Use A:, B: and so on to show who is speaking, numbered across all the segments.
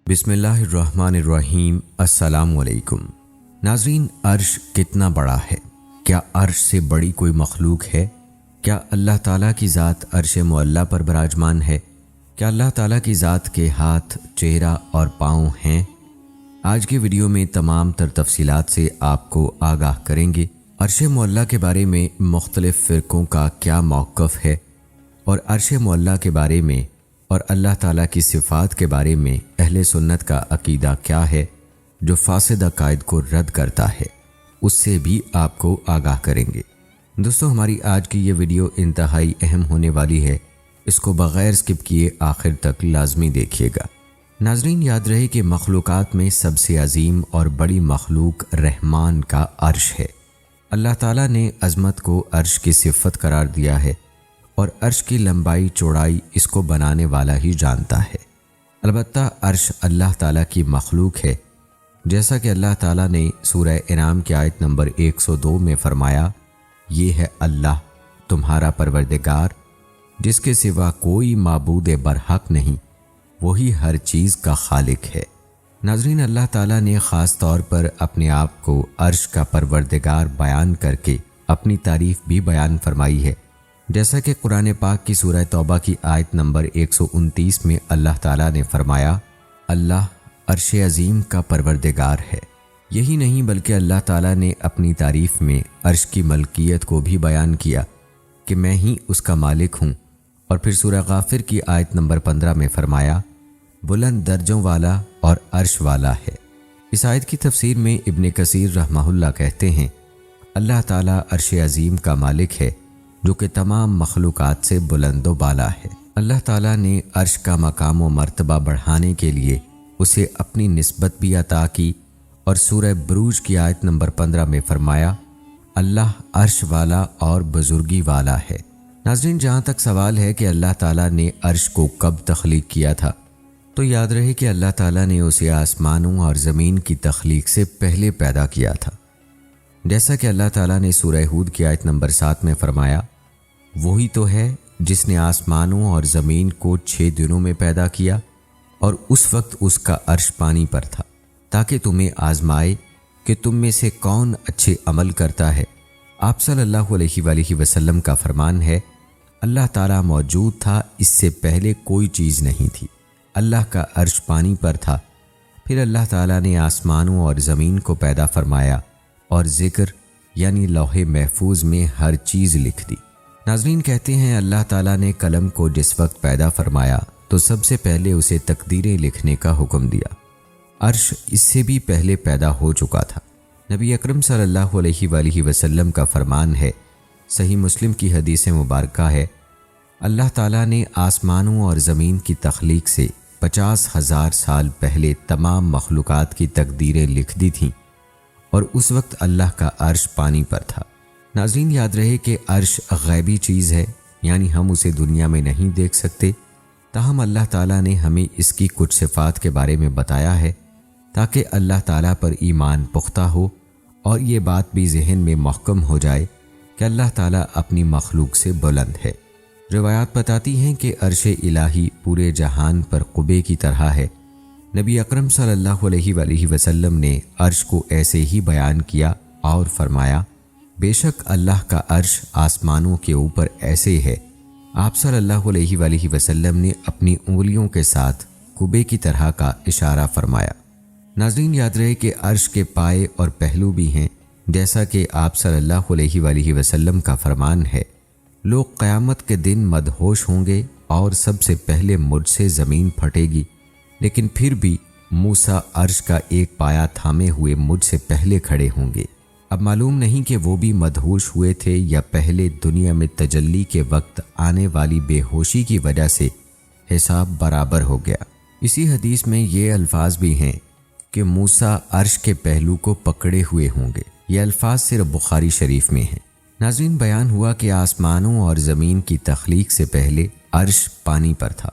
A: بسم اللہ الرحمن الرحیم۔ السلام علیکم ناظرین، عرش کتنا بڑا ہے؟ کیا عرش سے بڑی کوئی مخلوق ہے؟ کیا اللہ تعالیٰ کی ذات عرش معلیٰ پر براجمان ہے؟ کیا اللہ تعالیٰ کی ذات کے ہاتھ، چہرہ اور پاؤں ہیں؟ آج کی ویڈیو میں تمام تر تفصیلات سے آپ کو آگاہ کریں گے۔ عرش معلیٰ کے بارے میں مختلف فرقوں کا کیا موقف ہے، اور عرش معلیٰ کے بارے میں اور اللہ تعالیٰ کی صفات کے بارے میں اہل سنت کا عقیدہ کیا ہے جو فاسد عقائد کو رد کرتا ہے، اس سے بھی آپ کو آگاہ کریں گے۔ دوستو، ہماری آج کی یہ ویڈیو انتہائی اہم ہونے والی ہے، اس کو بغیر سکپ کیے آخر تک لازمی دیکھیے گا۔ ناظرین، یاد رہے کہ مخلوقات میں سب سے عظیم اور بڑی مخلوق رحمان کا عرش ہے۔ اللہ تعالیٰ نے عظمت کو عرش کی صفت قرار دیا ہے، اور عرش کی لمبائی چوڑائی اس کو بنانے والا ہی جانتا ہے۔ البتہ عرش اللہ تعالیٰ کی مخلوق ہے، جیسا کہ اللہ تعالیٰ نے سورہ انعام کی آیت نمبر 102 میں فرمایا، یہ ہے اللہ تمہارا پروردگار جس کے سوا کوئی معبود برحق نہیں، وہی ہر چیز کا خالق ہے۔ ناظرین، اللہ تعالیٰ نے خاص طور پر اپنے آپ کو عرش کا پروردگار بیان کر کے اپنی تعریف بھی بیان فرمائی ہے، جیسا کہ قرآن پاک کی سورہ توبہ کی آیت نمبر 129 میں اللہ تعالیٰ نے فرمایا، اللہ عرش عظیم کا پروردگار ہے۔ یہی نہیں بلکہ اللہ تعالیٰ نے اپنی تعریف میں عرش کی ملکیت کو بھی بیان کیا کہ میں ہی اس کا مالک ہوں، اور پھر سورہ غافر کی آیت نمبر 15 میں فرمایا، بلند درجوں والا اور عرش والا ہے۔ اس آیت کی تفسیر میں ابن کثیر رحمہ اللہ کہتے ہیں، اللہ تعالیٰ عرش عظیم کا مالک ہے جو کہ تمام مخلوقات سے بلند و بالا ہے۔ اللہ تعالیٰ نے عرش کا مقام و مرتبہ بڑھانے کے لیے اسے اپنی نسبت بھی عطا کی، اور سورہ بروج کی آیت نمبر 15 میں فرمایا، اللہ عرش والا اور بزرگی والا ہے۔ ناظرین، جہاں تک سوال ہے کہ اللہ تعالیٰ نے عرش کو کب تخلیق کیا تھا، تو یاد رہے کہ اللہ تعالیٰ نے اسے آسمانوں اور زمین کی تخلیق سے پہلے پیدا کیا تھا، جیسا کہ اللہ تعالیٰ نے سورہ ہود کی آیت نمبر 7 میں فرمایا، وہی تو ہے جس نے آسمانوں اور زمین کو 6 دنوں میں پیدا کیا، اور اس وقت اس کا عرش پانی پر تھا، تاکہ تمہیں آزمائے کہ تم میں سے کون اچھے عمل کرتا ہے۔ آپ صلی اللہ علیہ وآلہ وسلم کا فرمان ہے، اللہ تعالیٰ موجود تھا، اس سے پہلے کوئی چیز نہیں تھی، اللہ کا عرش پانی پر تھا، پھر اللہ تعالیٰ نے آسمانوں اور زمین کو پیدا فرمایا، اور ذکر یعنی لوح محفوظ میں ہر چیز لکھ دی۔ ناظرین، کہتے ہیں اللہ تعالیٰ نے قلم کو جس وقت پیدا فرمایا تو سب سے پہلے اسے تقدیریں لکھنے کا حکم دیا۔ عرش اس سے بھی پہلے پیدا ہو چکا تھا۔ نبی اکرم صلی اللہ علیہ وآلہ وسلم کا فرمان ہے، صحیح مسلم کی حدیث مبارکہ ہے، اللہ تعالیٰ نے آسمانوں اور زمین کی تخلیق سے 50,000 سال پہلے تمام مخلوقات کی تقدیریں لکھ دی تھیں، اور اس وقت اللہ کا عرش پانی پر تھا۔ ناظرین، یاد رہے کہ عرش غیبی چیز ہے، یعنی ہم اسے دنیا میں نہیں دیکھ سکتے، تاہم اللہ تعالیٰ نے ہمیں اس کی کچھ صفات کے بارے میں بتایا ہے تاکہ اللہ تعالیٰ پر ایمان پختہ ہو، اور یہ بات بھی ذہن میں محکم ہو جائے کہ اللہ تعالیٰ اپنی مخلوق سے بلند ہے۔ روایات بتاتی ہیں کہ عرش الہی پورے جہان پر قبے کی طرح ہے۔ نبی اکرم صلی اللہ علیہ وآلہ وسلم نے عرش کو ایسے ہی بیان کیا اور فرمایا، بے شک اللہ کا عرش آسمانوں کے اوپر ایسے ہے۔ آپ صلی اللہ علیہ وآلہ وسلم نے اپنی انگلیوں کے ساتھ قبے کی طرح کا اشارہ فرمایا۔ ناظرین، یاد رہے کہ عرش کے پائے اور پہلو بھی ہیں، جیسا کہ آپ صلی اللہ علیہ وآلہ وسلم کا فرمان ہے، لوگ قیامت کے دن مدہوش ہوں گے، اور سب سے پہلے مجھ سے زمین پھٹے گی، لیکن پھر بھی موسیٰ عرش کا ایک پایا تھامے ہوئے مجھ سے پہلے کھڑے ہوں گے۔ اب معلوم نہیں کہ وہ بھی مدہوش ہوئے تھے یا پہلے دنیا میں تجلی کے وقت آنے والی بے ہوشی کی وجہ سے حساب برابر ہو گیا۔ اسی حدیث میں یہ الفاظ بھی ہیں کہ موسیٰ عرش کے پہلو کو پکڑے ہوئے ہوں گے۔ یہ الفاظ صرف بخاری شریف میں ہیں۔ ناظرین، بیان ہوا کہ آسمانوں اور زمین کی تخلیق سے پہلے عرش پانی پر تھا،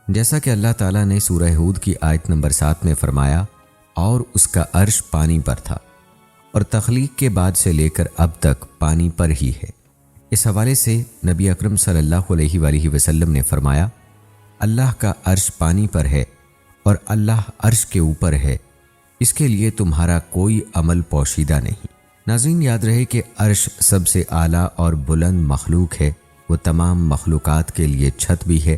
A: جیسا کہ اللہ تعالیٰ نے سورہ ہود کی آیت نمبر 7 میں فرمایا، اور اس کا عرش پانی پر تھا، اور تخلیق کے بعد سے لے کر اب تک پانی پر ہی ہے۔ اس حوالے سے نبی اکرم صلی اللہ علیہ وآلہ وسلم نے فرمایا، اللہ کا عرش پانی پر ہے اور اللہ عرش کے اوپر ہے، اس کے لیے تمہارا کوئی عمل پوشیدہ نہیں۔ ناظرین، یاد رہے کہ عرش سب سے اعلیٰ اور بلند مخلوق ہے، وہ تمام مخلوقات کے لیے چھت بھی ہے۔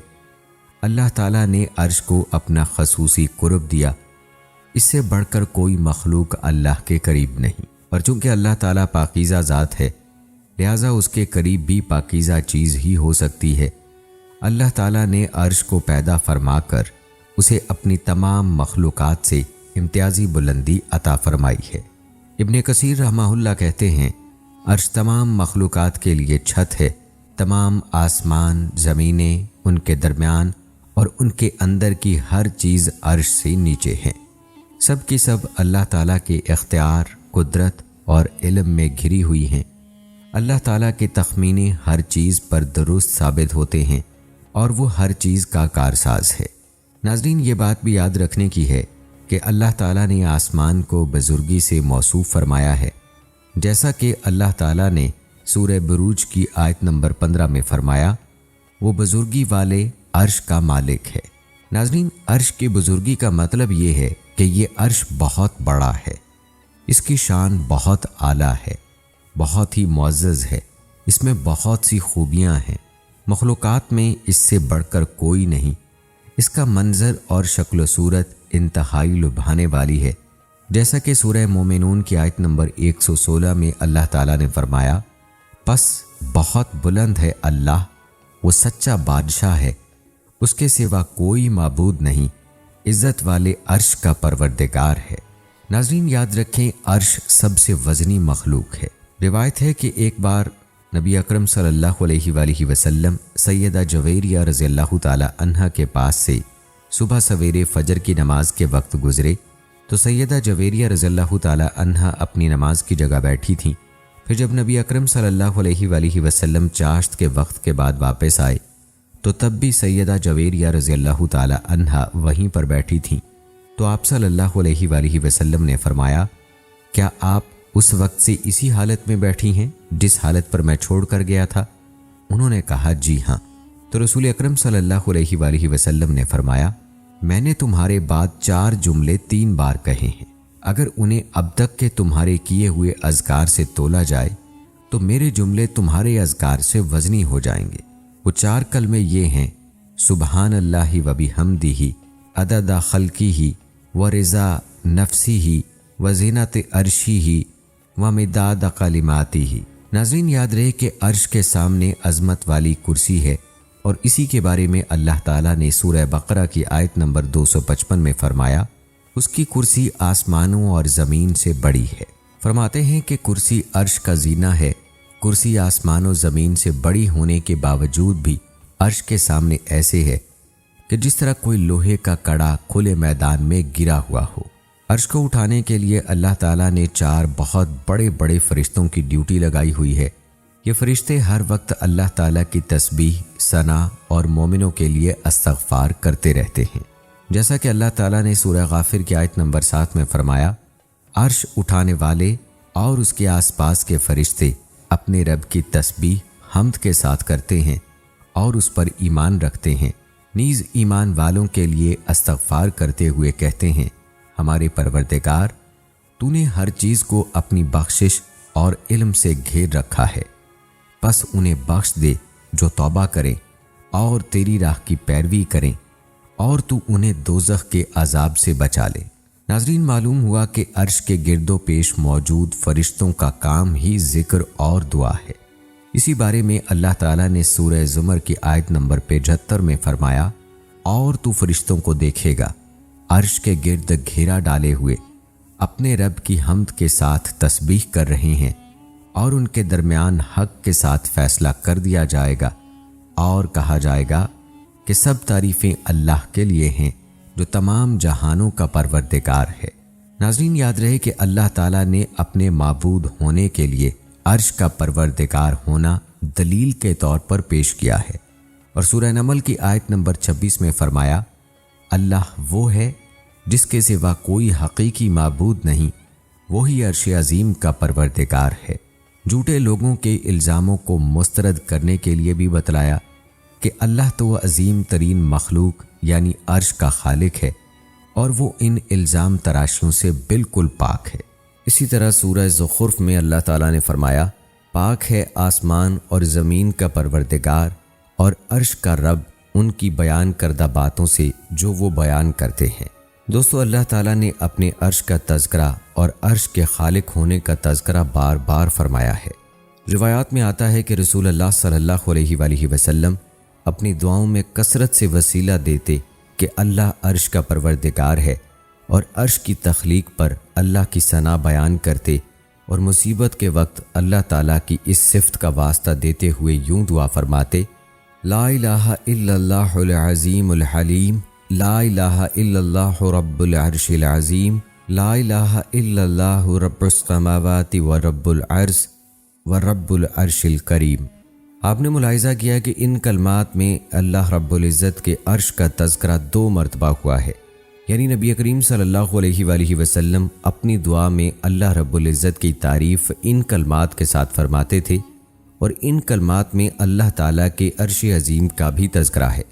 A: اللہ تعالیٰ نے عرش کو اپنا خصوصی قرب دیا، اس سے بڑھ کر کوئی مخلوق اللہ کے قریب نہیں، اور چونکہ اللہ تعالیٰ پاکیزہ ذات ہے لہٰذا اس کے قریب بھی پاکیزہ چیز ہی ہو سکتی ہے۔ اللہ تعالیٰ نے عرش کو پیدا فرما کر اسے اپنی تمام مخلوقات سے امتیازی بلندی عطا فرمائی ہے۔ ابن کثیر رحمہ اللہ کہتے ہیں، عرش تمام مخلوقات کے لیے چھت ہے، تمام آسمان، زمینیں، ان کے درمیان اور ان کے اندر کی ہر چیز عرش سے نیچے ہے، سب کی سب اللہ تعالیٰ کے اختیار، قدرت اور علم میں گھری ہوئی ہیں۔ اللہ تعالیٰ کے تخمینے ہر چیز پر درست ثابت ہوتے ہیں اور وہ ہر چیز کا کارساز ہے۔ ناظرین، یہ بات بھی یاد رکھنے کی ہے کہ اللہ تعالیٰ نے آسمان کو بزرگی سے موصوف فرمایا ہے، جیسا کہ اللہ تعالیٰ نے سورہ بروج کی آیت نمبر 15 میں فرمایا، وہ بزرگی والے عرش کا مالک ہے۔ ناظرین، عرش کی بزرگی کا مطلب یہ ہے کہ یہ عرش بہت بڑا ہے، اس کی شان بہت اعلیٰ ہے، بہت ہی معزز ہے، اس میں بہت سی خوبیاں ہیں، مخلوقات میں اس سے بڑھ کر کوئی نہیں، اس کا منظر اور شکل و صورت انتہائی لبھانے والی ہے، جیسا کہ سورہ مومنون کی آیت نمبر 116 میں اللہ تعالیٰ نے فرمایا، پس بہت بلند ہے اللہ، وہ سچا بادشاہ ہے، اس کے سوا کوئی معبود نہیں، عزت والے عرش کا پروردگار ہے۔ ناظرین، یاد رکھیں، عرش سب سے وزنی مخلوق ہے۔ روایت ہے کہ ایک بار نبی اکرم صلی اللہ علیہ وآلہ وسلم سیدہ جویریہ رضی اللہ تعالی عنہا کے پاس سے صبح سویرے فجر کی نماز کے وقت گزرے تو سیدہ جویریہ رضی اللہ تعالی عنہا اپنی نماز کی جگہ بیٹھی تھیں۔ پھر جب نبی اکرم صلی اللہ علیہ وآلہ وسلم چاشت کے وقت کے بعد واپس آئے تو تب بھی سیدہ جویریہ رضی اللہ تعالی عنہا وہیں پر بیٹھی تھیں، تو آپ صلی اللہ علیہ وآلہ وسلم نے فرمایا، کیا آپ اس وقت سے اسی حالت میں بیٹھی ہیں جس حالت پر میں چھوڑ کر گیا تھا؟ انہوں نے کہا، جی ہاں۔ تو رسول اکرم صلی اللہ علیہ وآلہ وسلم نے فرمایا، میں نے تمہارے بعد 4 جملے 3 بار کہے ہیں، اگر انہیں اب تک کے تمہارے کیے ہوئے اذکار سے تولا جائے تو میرے جملے تمہارے اذکار سے وزنی ہو جائیں گے۔ وہ 4 کلمے یہ ہیں، سبحان اللہ و بحمدہ عدد خلقہ و رضا نفسہ و زینت عرشہ و مداد کلماتہ۔ ناظرین، یاد رہے کہ عرش کے سامنے عظمت والی کرسی ہے، اور اسی کے بارے میں اللہ تعالیٰ نے سورہ بقرہ کی آیت نمبر 255 میں فرمایا، اس کی کرسی آسمانوں اور زمین سے بڑی ہے۔ فرماتے ہیں کہ کرسی عرش کا زینہ ہے، کرسی آسمان و زمین سے بڑی ہونے کے باوجود بھی عرش کے سامنے ایسے ہے کہ جس طرح کوئی لوہے کا کڑا کھلے میدان میں گرا ہوا ہو۔ عرش کو اٹھانے کے لیے اللہ تعالیٰ نے 4 بہت بڑے بڑے فرشتوں کی ڈیوٹی لگائی ہوئی ہے۔ یہ فرشتے ہر وقت اللہ تعالیٰ کی تسبیح، ثنا اور مومنوں کے لیے استغفار کرتے رہتے ہیں، جیسا کہ اللہ تعالیٰ نے سورہ غافر کی آیت نمبر 7 میں فرمایا، عرش اٹھانے والے اور اس کے آس پاس کے فرشتے اپنے رب کی تسبیح حمد کے ساتھ کرتے ہیں اور اس پر ایمان رکھتے ہیں، نیز ایمان والوں کے لیے استغفار کرتے ہوئے کہتے ہیں، ہمارے پروردگار، تو نے ہر چیز کو اپنی بخشش اور علم سے گھیر رکھا ہے، پس انہیں بخش دے جو توبہ کریں اور تیری راہ کی پیروی کریں، اور تو انہیں دوزخ کے عذاب سے بچا لے۔ ناظرین، معلوم ہوا کہ عرش کے گرد و پیش موجود فرشتوں کا کام ہی ذکر اور دعا ہے۔ اسی بارے میں اللہ تعالیٰ نے سورہ زمر کی آیت نمبر 75 میں فرمایا، اور تو فرشتوں کو دیکھے گا عرش کے گرد گھیرا ڈالے ہوئے اپنے رب کی حمد کے ساتھ تسبیح کر رہے ہیں، اور ان کے درمیان حق کے ساتھ فیصلہ کر دیا جائے گا، اور کہا جائے گا کہ سب تعریفیں اللہ کے لیے ہیں جو تمام جہانوں کا پروردگار ہے۔ ناظرین، یاد رہے کہ اللہ تعالیٰ نے اپنے معبود ہونے کے لیے عرش کا پروردگار ہونا دلیل کے طور پر پیش کیا ہے، اور سورہ نمل کی آیت نمبر 26 میں فرمایا، اللہ وہ ہے جس کے سوا کوئی حقیقی معبود نہیں، وہی عرش عظیم کا پروردگار ہے۔ جھوٹے لوگوں کے الزاموں کو مسترد کرنے کے لیے بھی بتلایا کہ اللہ تو عظیم ترین مخلوق یعنی عرش کا خالق ہے، اور وہ ان الزام تراشیوں سے بالکل پاک ہے۔ اسی طرح سورہ زخرف میں اللہ تعالیٰ نے فرمایا، پاک ہے آسمان اور زمین کا پروردگار اور عرش کا رب ان کی بیان کردہ باتوں سے جو وہ بیان کرتے ہیں۔ دوستو، اللہ تعالیٰ نے اپنے عرش کا تذکرہ اور عرش کے خالق ہونے کا تذکرہ بار بار فرمایا ہے۔ روایات میں آتا ہے کہ رسول اللہ صلی اللہ علیہ وآلہ وسلم اپنی دعاؤں میں کثرت سے وسیلہ دیتے کہ اللہ عرش کا پروردگار ہے، اور عرش کی تخلیق پر اللہ کی ثنا بیان کرتے، اور مصیبت کے وقت اللہ تعالیٰ کی اس صفت کا واسطہ دیتے ہوئے یوں دعا فرماتے، لا الہ الا اللہ العظیم الحلیم، لا الہ الا اللہ رب العرش العظیم، لا الہ الا اللہ رب السماوات ورب العرش ورب العرش الکریم۔ آپ نے ملاحظہ کیا کہ ان کلمات میں اللہ رب العزت کے عرش کا تذکرہ 2 مرتبہ ہوا ہے، یعنی نبی کریم صلی اللہ علیہ وآلہ وسلم اپنی دعا میں اللہ رب العزت کی تعریف ان کلمات کے ساتھ فرماتے تھے، اور ان کلمات میں اللہ تعالیٰ کے عرش عظیم کا بھی تذکرہ ہے۔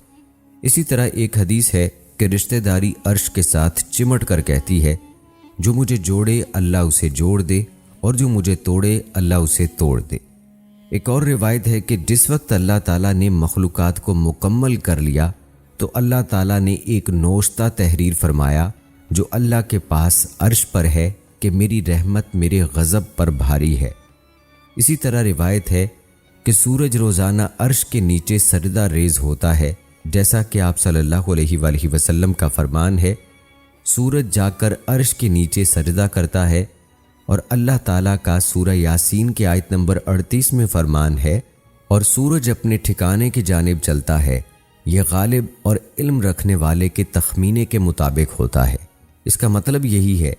A: اسی طرح ایک حدیث ہے کہ رشتہ داری عرش کے ساتھ چمٹ کر کہتی ہے، جو مجھے جوڑے اللہ اسے جوڑ دے، اور جو مجھے توڑے اللہ اسے توڑ دے۔ ایک اور روایت ہے کہ جس وقت اللہ تعالیٰ نے مخلوقات کو مکمل کر لیا تو اللہ تعالیٰ نے ایک نوشتہ تحریر فرمایا جو اللہ کے پاس عرش پر ہے کہ میری رحمت میرے غضب پر بھاری ہے۔ اسی طرح روایت ہے کہ سورج روزانہ عرش کے نیچے سجدہ ریز ہوتا ہے، جیسا کہ آپ صلی اللہ علیہ وآلہ وسلم کا فرمان ہے، سورج جا کر عرش کے نیچے سجدہ کرتا ہے، اور اللہ تعالیٰ کا سورہ یاسین کے آیت نمبر 38 میں فرمان ہے، اور سورج اپنے ٹھکانے کی جانب چلتا ہے، یہ غالب اور علم رکھنے والے کے تخمینے کے مطابق ہوتا ہے۔ اس کا مطلب یہی ہے۔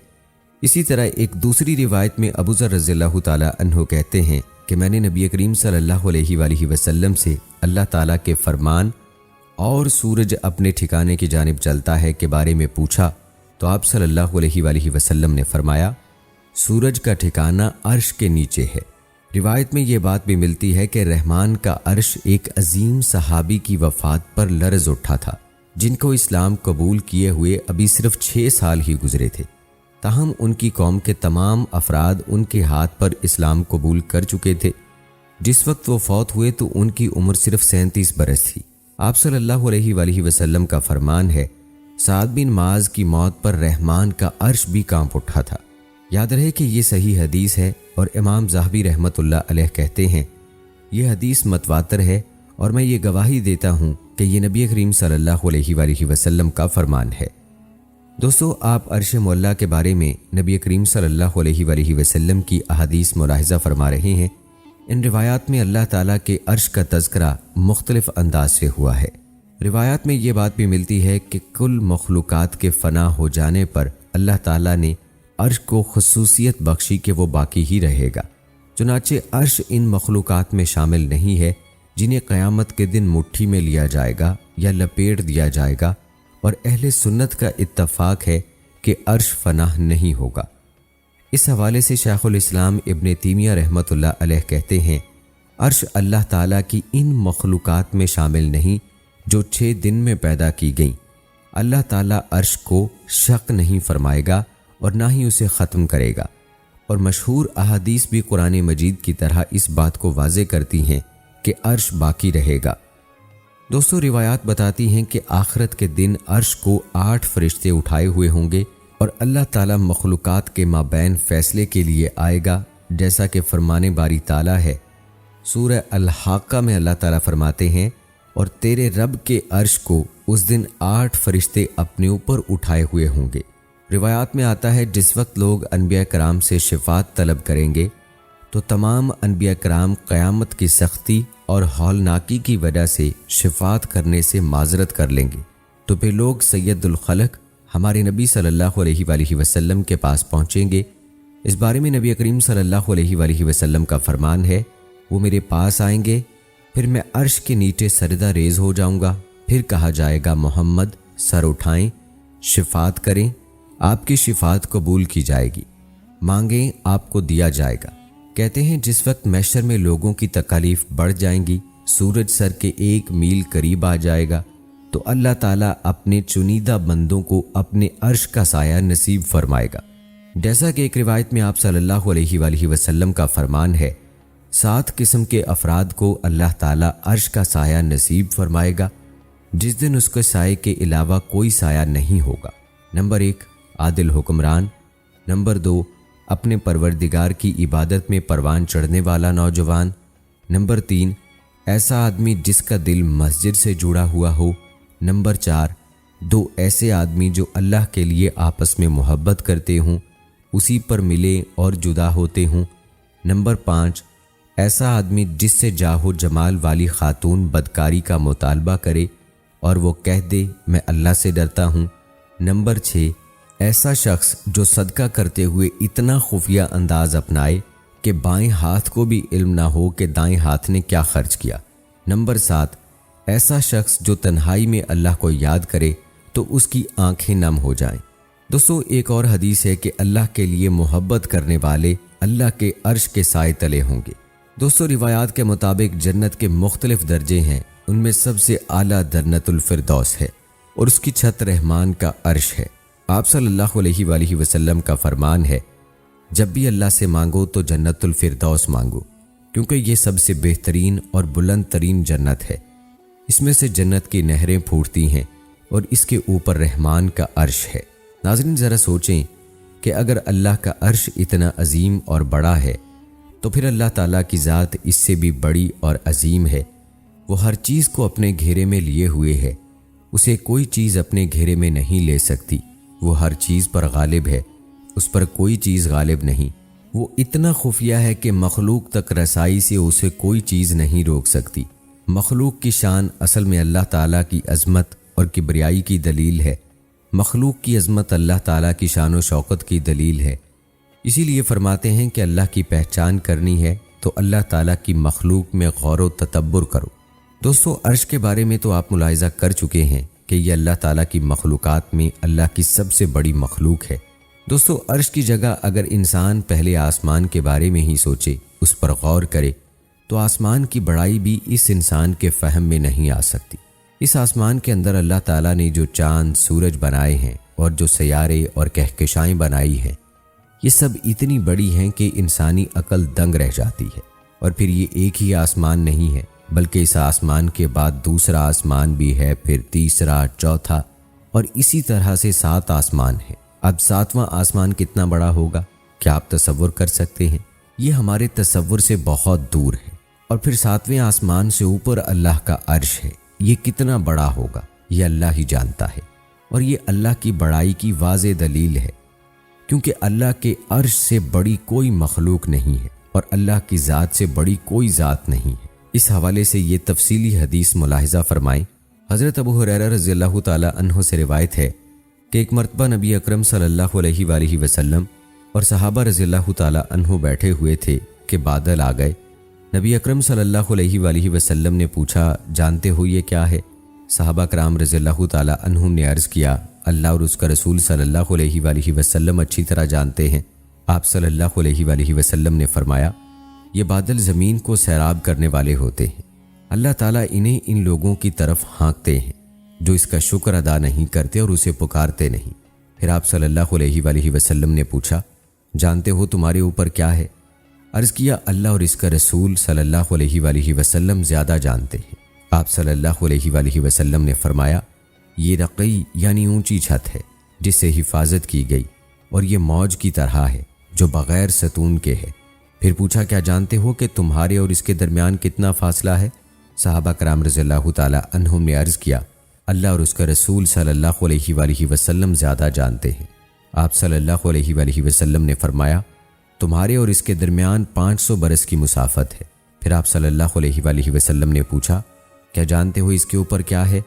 A: اسی طرح ایک دوسری روایت میں ابو ذر رضی اللہ تعالیٰ عنہ کہتے ہیں کہ میں نے نبی کریم صلی اللہ علیہ وآلہ وسلم سے اللہ تعالیٰ کے فرمان اور سورج اپنے ٹھکانے کی جانب چلتا ہے کے بارے میں پوچھا، تو آپ صلی اللہ علیہ وآلہ وسلم نے فرمایا، سورج کا ٹھکانہ عرش کے نیچے ہے۔ روایت میں یہ بات بھی ملتی ہے کہ رحمان کا عرش ایک عظیم صحابی کی وفات پر لرز اٹھا تھا، جن کو اسلام قبول کیے ہوئے ابھی صرف 6 سال ہی گزرے تھے، تاہم ان کی قوم کے تمام افراد ان کے ہاتھ پر اسلام قبول کر چکے تھے۔ جس وقت وہ فوت ہوئے تو ان کی عمر صرف 37 برس تھی۔ آپ صلی اللہ علیہ وآلہ وسلم کا فرمان ہے، سعد بن معاذ کی موت پر رحمان کا عرش بھی کانپ اٹھا تھا۔ یاد رہے کہ یہ صحیح حدیث ہے، اور امام ذہبی رحمۃ اللہ علیہ کہتے ہیں یہ حدیث متواتر ہے، اور میں یہ گواہی دیتا ہوں کہ یہ نبی کریم صلی اللہ علیہ وآلہ وسلم کا فرمان ہے۔ دوستو، آپ عرش معلیٰ کے بارے میں نبی کریم صلی اللہ علیہ وآلہ وسلم کی احادیث ملاحظہ فرما رہے ہیں۔ ان روایات میں اللہ تعالیٰ کے عرش کا تذکرہ مختلف انداز سے ہوا ہے۔ روایات میں یہ بات بھی ملتی ہے کہ کل مخلوقات کے فنا ہو جانے پر اللہ تعالیٰ نے عرش کو خصوصیت بخشی کہ وہ باقی ہی رہے گا، چنانچہ عرش ان مخلوقات میں شامل نہیں ہے جنہیں قیامت کے دن مٹھی میں لیا جائے گا یا لپیٹ دیا جائے گا، اور اہل سنت کا اتفاق ہے کہ عرش فنا نہیں ہوگا۔ اس حوالے سے شیخ الاسلام ابن تیمیہ رحمۃ اللہ علیہ کہتے ہیں، عرش اللہ تعالیٰ کی ان مخلوقات میں شامل نہیں جو 6 دن میں پیدا کی گئیں۔ اللہ تعالیٰ عرش کو شق نہیں فرمائے گا اور نہ ہی اسے ختم کرے گا، اور مشہور احادیث بھی قرآن مجید کی طرح اس بات کو واضح کرتی ہیں کہ عرش باقی رہے گا۔ دوستو، روایات بتاتی ہیں کہ آخرت کے دن عرش کو 8 فرشتے اٹھائے ہوئے ہوں گے، اور اللہ تعالیٰ مخلوقات کے مابین فیصلے کے لیے آئے گا، جیسا کہ فرمان باری تعالیٰ ہے۔ سورہ الحاقہ میں اللہ تعالیٰ فرماتے ہیں، اور تیرے رب کے عرش کو اس دن 8 فرشتے اپنے اوپر اٹھائے ہوئے ہوں گے۔ روایات میں آتا ہے جس وقت لوگ انبیاء کرام سے شفاعت طلب کریں گے تو تمام انبیاء کرام قیامت کی سختی اور ہولناکی کی وجہ سے شفاعت کرنے سے معذرت کر لیں گے، تو پھر لوگ سید الخلق ہمارے نبی صلی اللہ علیہ وآلہ وسلم کے پاس پہنچیں گے۔ اس بارے میں نبی کریم صلی اللہ علیہ وآلہ وسلم کا فرمان ہے، وہ میرے پاس آئیں گے، پھر میں عرش کے نیچے سجدہ ریز ہو جاؤں گا، پھر کہا جائے گا محمد سر اٹھائیں، شفاعت کریں، آپ کی شفاعت قبول کی جائے گی، مانگیں آپ کو دیا جائے گا۔ کہتے ہیں جس وقت محشر میں لوگوں کی تکالیف بڑھ جائیں گی، سورج سر کے 1 میل قریب آ جائے گا، تو اللہ تعالیٰ اپنے چنیدہ بندوں کو اپنے عرش کا سایہ نصیب فرمائے گا۔ جیسا کہ ایک روایت میں آپ صلی اللہ علیہ وآلہ وسلم کا فرمان ہے، 7 قسم کے افراد کو اللہ تعالیٰ عرش کا سایہ نصیب فرمائے گا جس دن اس کے سائے کے علاوہ کوئی سایہ نہیں ہوگا۔ نمبر 1، عادل حکمران۔ نمبر 2، اپنے پروردگار کی عبادت میں پروان چڑھنے والا نوجوان۔ نمبر 3، ایسا آدمی جس کا دل مسجد سے جڑا ہوا ہو۔ نمبر 4، 2 ایسے آدمی جو اللہ کے لیے آپس میں محبت کرتے ہوں، اسی پر ملے اور جدا ہوتے ہوں۔ نمبر 5، ایسا آدمی جس سے جاہ و جمال والی خاتون بدکاری کا مطالبہ کرے اور وہ کہہ دے میں اللہ سے ڈرتا ہوں۔ نمبر 6، ایسا شخص جو صدقہ کرتے ہوئے اتنا خفیہ انداز اپنائے کہ بائیں ہاتھ کو بھی علم نہ ہو کہ دائیں ہاتھ نے کیا خرچ کیا۔ نمبر 7، ایسا شخص جو تنہائی میں اللہ کو یاد کرے تو اس کی آنکھیں نم ہو جائیں۔ دوستو، ایک اور حدیث ہے کہ اللہ کے لیے محبت کرنے والے اللہ کے عرش کے سائے تلے ہوں گے۔ دوستو، روایات کے مطابق جنت کے مختلف درجے ہیں، ان میں سب سے اعلیٰ جنت الفردوس ہے اور اس کی چھت رحمان کا عرش ہے۔ آپ صلی اللہ علیہ وآلہ وسلم کا فرمان ہے، جب بھی اللہ سے مانگو تو جنت الفردوس مانگو، کیونکہ یہ سب سے بہترین اور بلند ترین جنت ہے۔ اس میں سے جنت کی نہریں پھوٹتی ہیں اور اس کے اوپر رحمان کا عرش ہے۔ ناظرین، ذرا سوچیں کہ اگر اللہ کا عرش اتنا عظیم اور بڑا ہے تو پھر اللہ تعالیٰ کی ذات اس سے بھی بڑی اور عظیم ہے۔ وہ ہر چیز کو اپنے گھیرے میں لیے ہوئے ہے، اسے کوئی چیز اپنے گھیرے میں نہیں لے سکتی۔ وہ ہر چیز پر غالب ہے، اس پر کوئی چیز غالب نہیں۔ وہ اتنا خفیہ ہے کہ مخلوق تک رسائی سے اسے کوئی چیز نہیں روک سکتی۔ مخلوق کی شان اصل میں اللہ تعالیٰ کی عظمت اور کبریائی کی دلیل ہے۔ مخلوق کی عظمت اللہ تعالیٰ کی شان و شوکت کی دلیل ہے۔ اسی لیے فرماتے ہیں کہ اللہ کی پہچان کرنی ہے تو اللہ تعالیٰ کی مخلوق میں غور و تدبر کرو۔ دوستو، عرش کے بارے میں تو آپ ملاحظہ کر چکے ہیں کہ یہ اللہ تعالیٰ کی مخلوقات میں اللہ کی سب سے بڑی مخلوق ہے۔ دوستو، عرش کی جگہ اگر انسان پہلے آسمان کے بارے میں ہی سوچے، اس پر غور کرے، تو آسمان کی بڑائی بھی اس انسان کے فہم میں نہیں آ سکتی۔ اس آسمان کے اندر اللہ تعالیٰ نے جو چاند، سورج بنائے ہیں اور جو سیارے اور کہکشائیں بنائی ہیں، یہ سب اتنی بڑی ہیں کہ انسانی عقل دنگ رہ جاتی ہے۔ اور پھر یہ ایک ہی آسمان نہیں ہے، بلکہ اس آسمان کے بعد دوسرا آسمان بھی ہے، پھر تیسرا، چوتھا، اور اسی طرح سے 7 آسمان ہیں۔ اب 7واں آسمان کتنا بڑا ہوگا، کیا آپ تصور کر سکتے ہیں؟ یہ ہمارے تصور سے بہت دور ہے۔ اور پھر 7ویں آسمان سے اوپر اللہ کا عرش ہے، یہ کتنا بڑا ہوگا یہ اللہ ہی جانتا ہے۔ اور یہ اللہ کی بڑائی کی واضح دلیل ہے، کیونکہ اللہ کے عرش سے بڑی کوئی مخلوق نہیں ہے اور اللہ کی ذات سے بڑی کوئی ذات نہیں ہے۔ اس حوالے سے یہ تفصیلی حدیث ملاحظہ فرمائیں۔ حضرت ابو ہریرہ رضی اللہ تعالی عنہ سے روایت ہے کہ ایک مرتبہ نبی اکرم صلی اللہ علیہ وآلہ وسلم اور صحابہ رضی اللہ تعالی عنہ بیٹھے ہوئے تھے کہ بادل آ گئے۔ نبی اکرم صلی اللہ علیہ وآلہ وسلم نے پوچھا، جانتے ہو یہ کیا ہے؟ صحابہ کرام رضی اللہ تعالی عنہم نے عرض کیا، اللہ اور اس کا رسول صلی اللہ علیہ وآلہ وسلم اچھی طرح جانتے ہیں۔ آپ صلی اللہ علیہ وآلہ وسلم نے فرمایا، یہ بادل زمین کو سیراب کرنے والے ہوتے ہیں، اللہ تعالیٰ انہیں ان لوگوں کی طرف ہانکتے ہیں جو اس کا شکر ادا نہیں کرتے اور اسے پکارتے نہیں۔ پھر آپ صلی اللہ علیہ وآلہ وسلم نے پوچھا، جانتے ہو تمہارے اوپر کیا ہے؟ عرض کیا، اللہ اور اس کا رسول صلی اللہ علیہ وآلہ وسلم زیادہ جانتے ہیں۔ آپ صلی اللہ علیہ وآلہ وسلم نے فرمایا، یہ رقی یعنی اونچی چھت ہے جس سے حفاظت کی گئی، اور یہ موج کی طرح ہے جو بغیر ستون کے ہے۔ پھر پوچھا، کیا جانتے ہو کہ تمہارے اور اس کے درمیان کتنا فاصلہ ہے؟ صحابہ کرام رضی اللہ تعالی عنہم نے عرض کیا، اللہ اور اس کا رسول صلی اللہ علیہ وآلہ وسلم زیادہ جانتے ہیں۔ آپ صلی اللہ علیہ وآلہ وسلم نے فرمایا، تمہارے اور اس کے درمیان 500 برس کی مسافت ہے۔ پھر آپ صلی اللہ علیہ وآلہ وسلم نے پوچھا، کیا جانتے ہو اس کے اوپر کیا ہے؟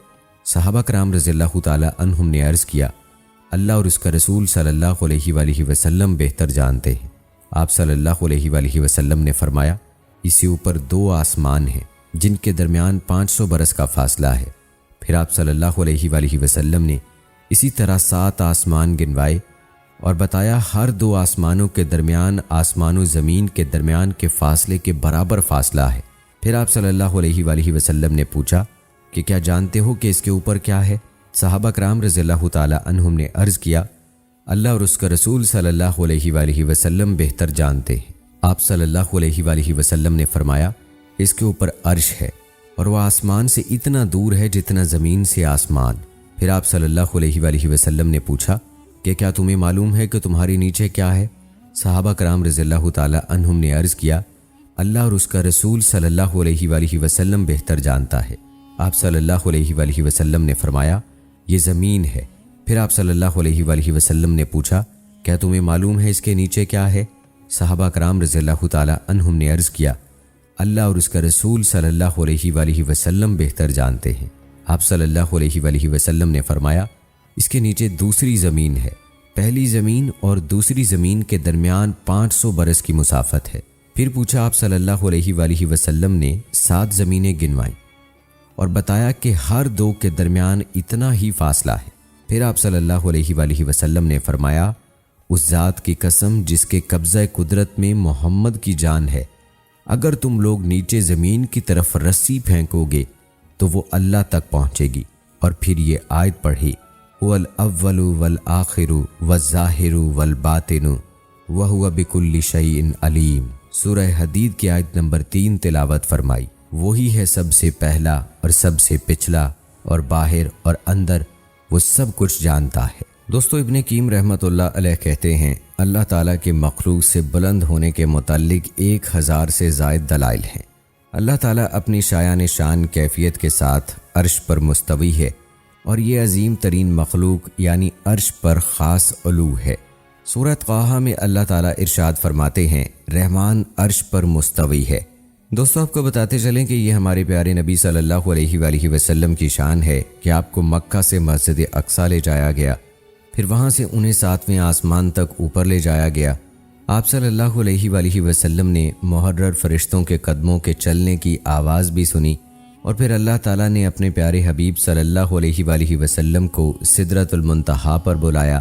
A: صحابہ کرام رضی اللہ تعالی عنہم نے عرض کیا، اللہ اور اس کا رسول صلی اللہ علیہ وآلہ وسلم بہتر جانتے ہیں۔ آپ صلی اللہ علیہ وآلہ وسلم نے فرمایا، اس سے اوپر 2 آسمان ہیں جن کے درمیان 500 برس کا فاصلہ ہے۔ پھر آپ صلی اللہ علیہ وآلہ وسلم نے اسی طرح 7 آسمان گنوائے اور بتایا ہر 2 آسمانوں کے درمیان آسمان و زمین کے درمیان کے فاصلے کے برابر فاصلہ ہے۔ پھر آپ صلی اللہ علیہ وآلہ وسلم نے پوچھا، کہ کیا جانتے ہو کہ اس کے اوپر کیا ہے؟ صحابہ کرام رضی اللہ تعالی عنہم نے عرض کیا اللہ اور اس کا رسول صلی اللہ علیہ وآلہ وسلم بہتر جانتے ہیں۔ آپ صلی اللہ علیہ وآلہ وسلم نے فرمایا اس کے اوپر عرش ہے اور وہ آسمان سے اتنا دور ہے جتنا زمین سے آسمان۔ پھر آپ صلی اللہ علیہ وآلہ وسلم نے پوچھا کہ کیا تمہیں معلوم ہے کہ تمہاری نیچے کیا ہے؟ صحابہ کرام رضی اللہ تعالی عنہم نے عرض کیا اللہ اور اس کا رسول صلی اللہ علیہ وآلہ وسلم بہتر جانتا ہے۔ آپ صلی اللہ علیہ وآلہ وسلم نے فرمایا یہ زمین ہے۔ پھر آپ صلی اللہ علیہ وآلہ وسلم نے پوچھا کیا تمہیں معلوم ہے اس کے نیچے کیا ہے؟ صحابہ کرام رضی اللہ تعالی عنہم نے عرض کیا اللہ اور اس کا رسول صلی اللہ علیہ وآلہ وسلم بہتر جانتے ہیں۔ آپ صلی اللہ علیہ وآلہ وسلم نے فرمایا اس کے نیچے دوسری زمین ہے، پہلی زمین اور دوسری زمین کے درمیان 500 برس کی مسافت ہے۔ پھر پوچھا آپ صلی اللہ علیہ وآلہ وسلم نے 7 زمینیں گنوائیں اور بتایا کہ ہر دو کے درمیان اتنا ہی فاصلہ ہے۔ پھر آپ صلی اللہ علیہ وآلہ وسلم نے فرمایا اس ذات کی قسم جس کے قبضہ قدرت میں محمد کی جان ہے، اگر تم لوگ نیچے زمین کی طرف رسی پھینکو گے تو وہ اللہ تک پہنچے گی۔ اور پھر یہ آیت پڑھی وَالْأَوَّلُ وَالْآخِرُ وَالظَّاهِرُ وَالْبَاطِنُ وَهُوَ بِكُلِّ شَيْءٍ عَلِيمٌ۔ سورہ حدید کی آیت نمبر 3 تلاوت فرمائی۔ وہی ہے سب سے پہلا اور سب سے پچھلا اور باہر اور اندر، وہ سب کچھ جانتا ہے۔ دوستو ابن قیم رحمۃ اللہ علیہ کہتے ہیں اللہ تعالیٰ کے مخلوق سے بلند ہونے کے متعلق 1000 سے زائد دلائل ہیں۔ اللہ تعالیٰ اپنی شایان شان کیفیت کے ساتھ عرش پر مستوی ہے اور یہ عظیم ترین مخلوق یعنی عرش پر خاص علو ہے۔ سورۃ طٰہٰ میں اللہ تعالیٰ ارشاد فرماتے ہیں رحمان عرش پر مستوی ہے۔ دوستو آپ کو بتاتے چلیں کہ یہ ہمارے پیارے نبی صلی اللہ علیہ وآلہ وسلم کی شان ہے کہ آپ کو مکہ سے مسجد اقصیٰ لے جایا گیا، پھر وہاں سے انہیں 7ویں آسمان تک اوپر لے جایا گیا۔ آپ صلی اللہ علیہ وآلہ وسلم نے محرر فرشتوں کے قدموں کے چلنے کی آواز بھی سنی، اور پھر اللہ تعالیٰ نے اپنے پیارے حبیب صلی اللہ علیہ وآلہ وسلم کو سدرۃ المنتہا پر بلایا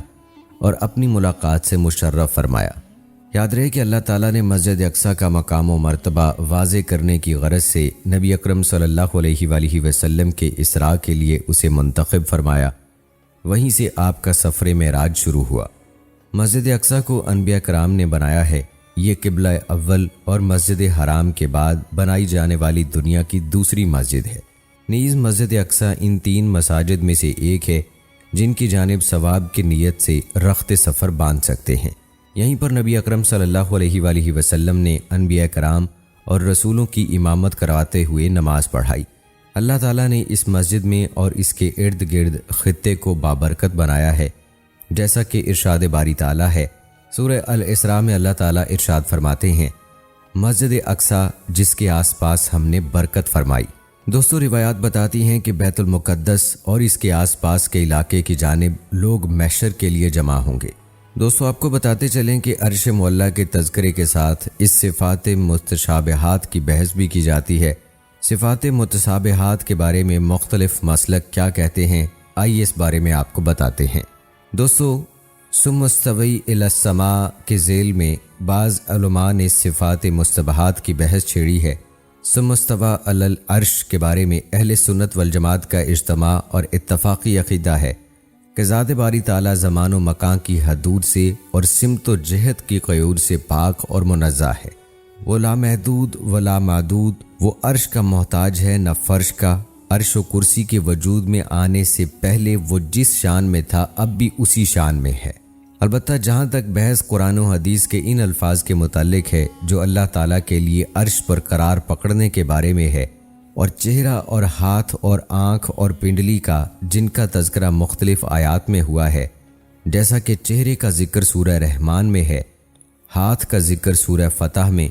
A: اور اپنی ملاقات سے مشرف فرمایا۔ یاد رہے کہ اللہ تعالیٰ نے مسجد اقصیٰ کا مقام و مرتبہ واضح کرنے کی غرض سے نبی اکرم صلی اللہ علیہ وآلہ وسلم کے اسراء کے لیے اسے منتخب فرمایا۔ وہیں سے آپ کا سفر معراج شروع ہوا۔ مسجد اقصیٰ کو انبیاء کرام نے بنایا ہے۔ یہ قبلہ اول اور مسجد حرام کے بعد بنائی جانے والی دنیا کی دوسری مسجد ہے۔ نیز مسجد اقصیٰ ان 3 مساجد میں سے ایک ہے جن کی جانب ثواب کی نیت سے رخت سفر باندھ سکتے ہیں۔ یہیں پر نبی اکرم صلی اللہ علیہ وآلہ وسلم نے انبیاء کرام اور رسولوں کی امامت کرواتے ہوئے نماز پڑھائی۔ اللہ تعالیٰ نے اس مسجد میں اور اس کے ارد گرد خطے کو بابرکت بنایا ہے، جیسا کہ ارشاد باری تعالیٰ ہے۔ سورہ الاسراء میں اللہ تعالیٰ ارشاد فرماتے ہیں مسجد اقصیٰ جس کے آس پاس ہم نے برکت فرمائی۔ دوستو روایات بتاتی ہیں کہ بیت المقدس اور اس کے آس پاس کے علاقے کی جانب لوگ محشر کے لیے جمع ہوں گے۔ دوستو آپ کو بتاتے چلیں کہ عرش معلیٰ کے تذکرے کے ساتھ اس صفات متشابہات کی بحث بھی کی جاتی ہے۔ صفات متشابہات کے بارے میں مختلف مسلک کیا کہتے ہیں، آئیے اس بارے میں آپ کو بتاتے ہیں۔ دوستو ثم استوی الی السماء کے ذیل میں بعض علماء نے صفات مشتبہات کی بحث چھیڑی ہے۔ ثم استوی علی العرش کے بارے میں اہل سنت والجماعت کا اجتماع اور اتفاقی عقیدہ ہے کہ ذات باری تعالیٰ زمان و مکان کی حدود سے اور سمت و جہت کی قیود سے پاک اور منزہ ہے۔ وہ لامحدود و لامحدود، وہ عرش کا محتاج ہے نہ فرش کا۔ عرش و کرسی کے وجود میں آنے سے پہلے وہ جس شان میں تھا اب بھی اسی شان میں ہے۔ البتہ جہاں تک بحث قرآن و حدیث کے ان الفاظ کے متعلق ہے جو اللہ تعالیٰ کے لیے عرش پر قرار پکڑنے کے بارے میں ہے، اور چہرہ اور ہاتھ اور آنکھ اور پنڈلی کا جن کا تذکرہ مختلف آیات میں ہوا ہے، جیسا کہ چہرے کا ذکر سورہ رحمان میں ہے، ہاتھ کا ذکر سورہ فتح میں،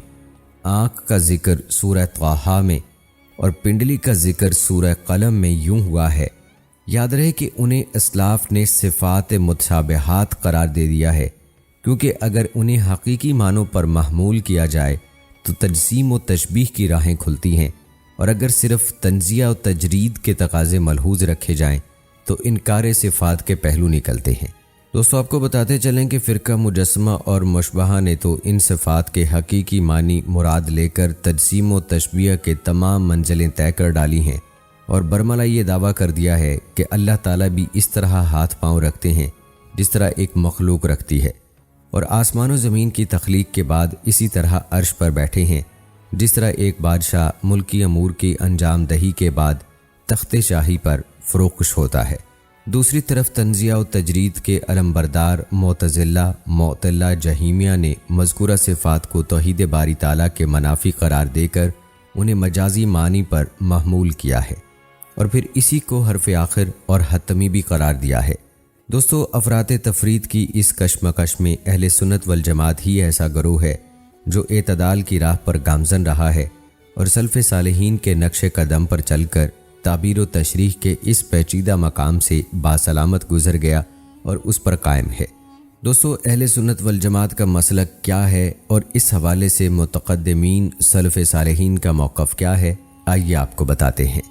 A: آنکھ کا ذکر سورہ طٰہٰ میں اور پنڈلی کا ذکر سورہ قلم میں یوں ہوا ہے۔ یاد رہے کہ انہیں اسلاف نے صفات متشابہات قرار دے دیا ہے، کیونکہ اگر انہیں حقیقی معنوں پر محمول کیا جائے تو تجسیم و تشبیہ کی راہیں کھلتی ہیں، اور اگر صرف تنزیہ و تجرید کے تقاضے ملحوظ رکھے جائیں تو انکار صفات کے پہلو نکلتے ہیں۔ دوستو آپ کو بتاتے چلیں کہ فرقہ مجسمہ اور مشبہہ نے تو ان صفات کے حقیقی معنی مراد لے کر تجسیم و تشبیہ کے تمام منزلیں طے کر ڈالی ہیں، اور برملا یہ دعویٰ کر دیا ہے کہ اللہ تعالیٰ بھی اس طرح ہاتھ پاؤں رکھتے ہیں جس طرح ایک مخلوق رکھتی ہے، اور آسمان و زمین کی تخلیق کے بعد اسی طرح عرش پر بیٹھے ہیں جس طرح ایک بادشاہ ملکی امور کی انجام دہی کے بعد تخت شاہی پر فروکش ہوتا ہے۔ دوسری طرف تنزیہ و تجرید کے علمبردار معتزلہ، معطلہ، جہمیہ نے مذکورہ صفات کو توحید باری تعالیٰ کے منافی قرار دے کر انہیں مجازی معنی پر محمول کیا ہے، اور پھر اسی کو حرف آخر اور حتمی بھی قرار دیا ہے۔ دوستو، افراط تفرید کی اس کشمکش میں اہل سنت والجماعت ہی ایسا گروہ ہے جو اعتدال کی راہ پر گامزن رہا ہے اور سلف صالحین کے نقش قدم پر چل کر تعبیر و تشریح کے اس پیچیدہ مقام سے باسلامت گزر گیا اور اس پر قائم ہے۔ دوستو، اہل سنت والجماعت کا مسلک کیا ہے اور اس حوالے سے متقدمین سلف صالحین کا موقف کیا ہے، آئیے آپ کو بتاتے ہیں۔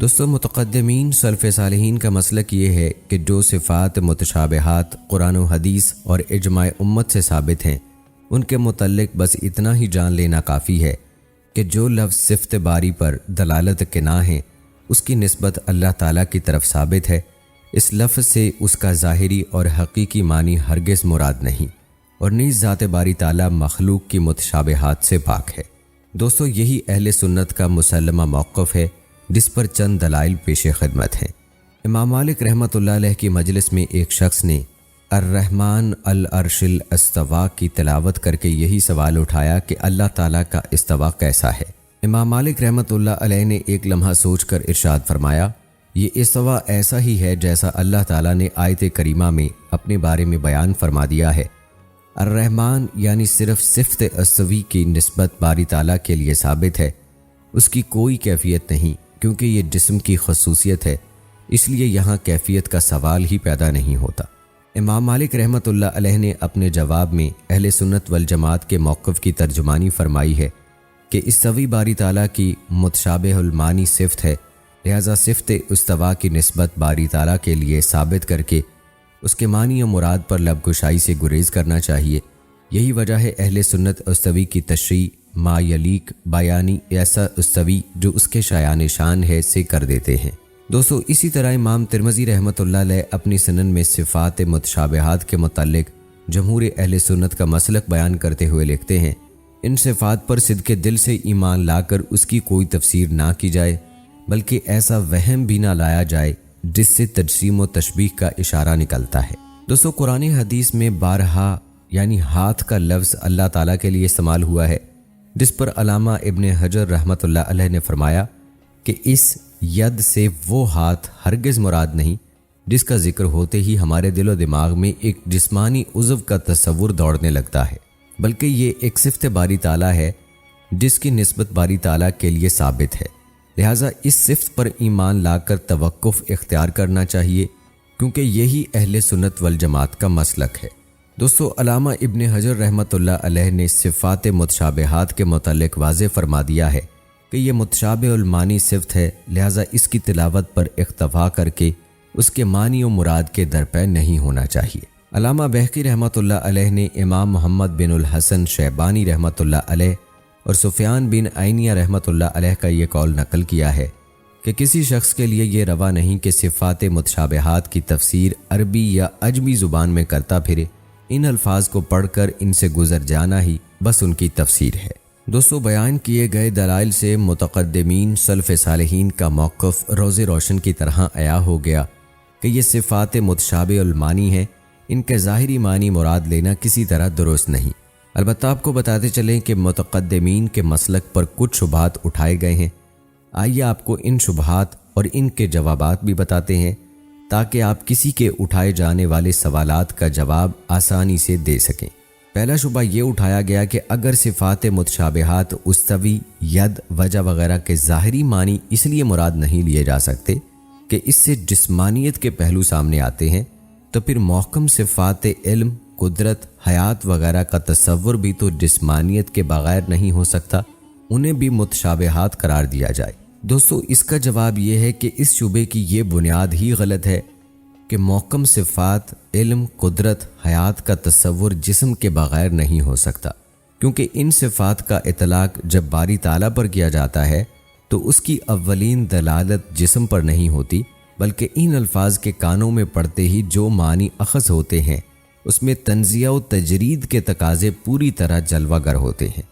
A: دوستو، متقدمین سلف صالحین کا مسلک یہ ہے کہ جو صفات متشابہات قرآن و حدیث اور اجماع امت سے ثابت ہیں، ان کے متعلق بس اتنا ہی جان لینا کافی ہے کہ جو لفظ صفت باری پر دلالت کے نہ ہیں اس کی نسبت اللہ تعالیٰ کی طرف ثابت ہے۔ اس لفظ سے اس کا ظاہری اور حقیقی معنی ہرگز مراد نہیں، اور نیز ذات باری تعالیٰ مخلوق کی متشابہات سے پاک ہے۔ دوستو، یہی اہل سنت کا مسلمہ موقف ہے جس پر چند دلائل پیش خدمت ہیں۔ امام مالک رحمۃ اللہ علیہ کی مجلس میں ایک شخص نے الرحمن العرش الاستوا کی تلاوت کر کے یہی سوال اٹھایا کہ اللہ تعالیٰ کا استوا کیسا ہے؟ امام مالک رحمۃ اللہ علیہ نے ایک لمحہ سوچ کر ارشاد فرمایا، یہ استوا ایسا ہی ہے جیسا اللہ تعالیٰ نے آیت کریمہ میں اپنے بارے میں بیان فرما دیا ہے۔ الرحمن یعنی صرف صفت استوی کی نسبت باری تعالیٰ کے لیے ثابت ہے، اس کی کوئی کیفیت نہیں، کیونکہ یہ جسم کی خصوصیت ہے، اس لیے یہاں کیفیت کا سوال ہی پیدا نہیں ہوتا۔ امام مالک رحمۃ اللہ علیہ نے اپنے جواب میں اہل سنت والجماعت کے موقف کی ترجمانی فرمائی ہے کہ استوی باری تعالیٰ کی متشابہ المانی صفت ہے، لہذا صفت استوا کی نسبت باری تعالیٰ کے لیے ثابت کر کے اس کے معنی و مراد پر لب گشائی سے گریز کرنا چاہیے۔ یہی وجہ ہے اہل سنت استوی کی تشریح ما یلیق بیانی ایسا استوی جو اس کے شایان شان ہے سے کر دیتے ہیں۔ دوستو، اسی طرح امام ترمذی رحمۃ اللہ علیہ اپنی سنن میں صفات متشابہات کے متعلق جمہور اہل سنت کا مسلک بیان کرتے ہوئے لکھتے ہیں، ان صفات پر صدق دل سے ایمان لا کر اس کی کوئی تفسیر نہ کی جائے، بلکہ ایسا وہم بھی نہ لایا جائے جس سے تجسیم و تشبیہ کا اشارہ نکلتا ہے۔ دوستو، قرآن حدیث میں بارہا یعنی ہاتھ کا لفظ اللہ تعالیٰ کے لیے استعمال ہوا ہے، جس پر علامہ ابن حجر رحمۃ اللہ علیہ نے فرمایا کہ اس ید سے وہ ہاتھ ہرگز مراد نہیں جس کا ذکر ہوتے ہی ہمارے دل و دماغ میں ایک جسمانی عضو کا تصور دوڑنے لگتا ہے، بلکہ یہ ایک صفت باری تعالیٰ ہے جس کی نسبت باری تعالیٰ کے لیے ثابت ہے، لہٰذا اس صفت پر ایمان لا کر توقف اختیار کرنا چاہیے، کیونکہ یہی اہل سنت والجماعت کا مسلک ہے۔ دوستو، علامہ ابن حجر رحمۃ اللہ علیہ نے صفات متشابہات کے متعلق واضح فرما دیا ہے کہ یہ متشابہ المانی صفت ہے، لہٰذا اس کی تلاوت پر اکتفا کر کے اس کے معنی و مراد کے درپے نہیں ہونا چاہیے۔ علامہ بہقی رحمۃ اللہ علیہ نے امام محمد بن الحسن شیبانی رحمۃ اللہ علیہ اور سفیان بن عینیہ رحمۃ اللہ علیہ کا یہ قول نقل کیا ہے کہ کسی شخص کے لیے یہ روا نہیں کہ صفات متشابہات کی تفسیر عربی یا عجمی زبان میں کرتا پھرے، ان الفاظ کو پڑھ کر ان سے گزر جانا ہی بس ان کی تفسیر ہے۔ دوستو، بیان کیے گئے دلائل سے متقدمین سلف صالحین کا موقف روز روشن کی طرح عیا ہو گیا کہ یہ صفات متشابہ المانی ہیں، ان کے ظاہری معنی مراد لینا کسی طرح درست نہیں۔ البتہ آپ کو بتاتے چلیں کہ متقدمین کے مسلک پر کچھ شبہات اٹھائے گئے ہیں، آئیے آپ کو ان شبہات اور ان کے جوابات بھی بتاتے ہیں تاکہ آپ کسی کے اٹھائے جانے والے سوالات کا جواب آسانی سے دے سکیں۔ پہلا شبہ یہ اٹھایا گیا کہ اگر صفات متشابہات استوی، ید، وجہ وغیرہ کے ظاہری معنی اس لیے مراد نہیں لیے جا سکتے کہ اس سے جسمانیت کے پہلو سامنے آتے ہیں، تو پھر محکم صفات علم، قدرت، حیات وغیرہ کا تصور بھی تو جسمانیت کے بغیر نہیں ہو سکتا، انہیں بھی متشابہات قرار دیا جائے۔ دوستو، اس کا جواب یہ ہے کہ اس شبے کی یہ بنیاد ہی غلط ہے کہ محکم صفات، علم، قدرت، حیات کا تصور جسم کے بغیر نہیں ہو سکتا، کیونکہ ان صفات کا اطلاق جب باری تعالیٰ پر کیا جاتا ہے تو اس کی اولین دلالت جسم پر نہیں ہوتی، بلکہ ان الفاظ کے کانوں میں پڑتے ہی جو معنی اخذ ہوتے ہیں اس میں تنزیہ و تجرید کے تقاضے پوری طرح جلوہ گر ہوتے ہیں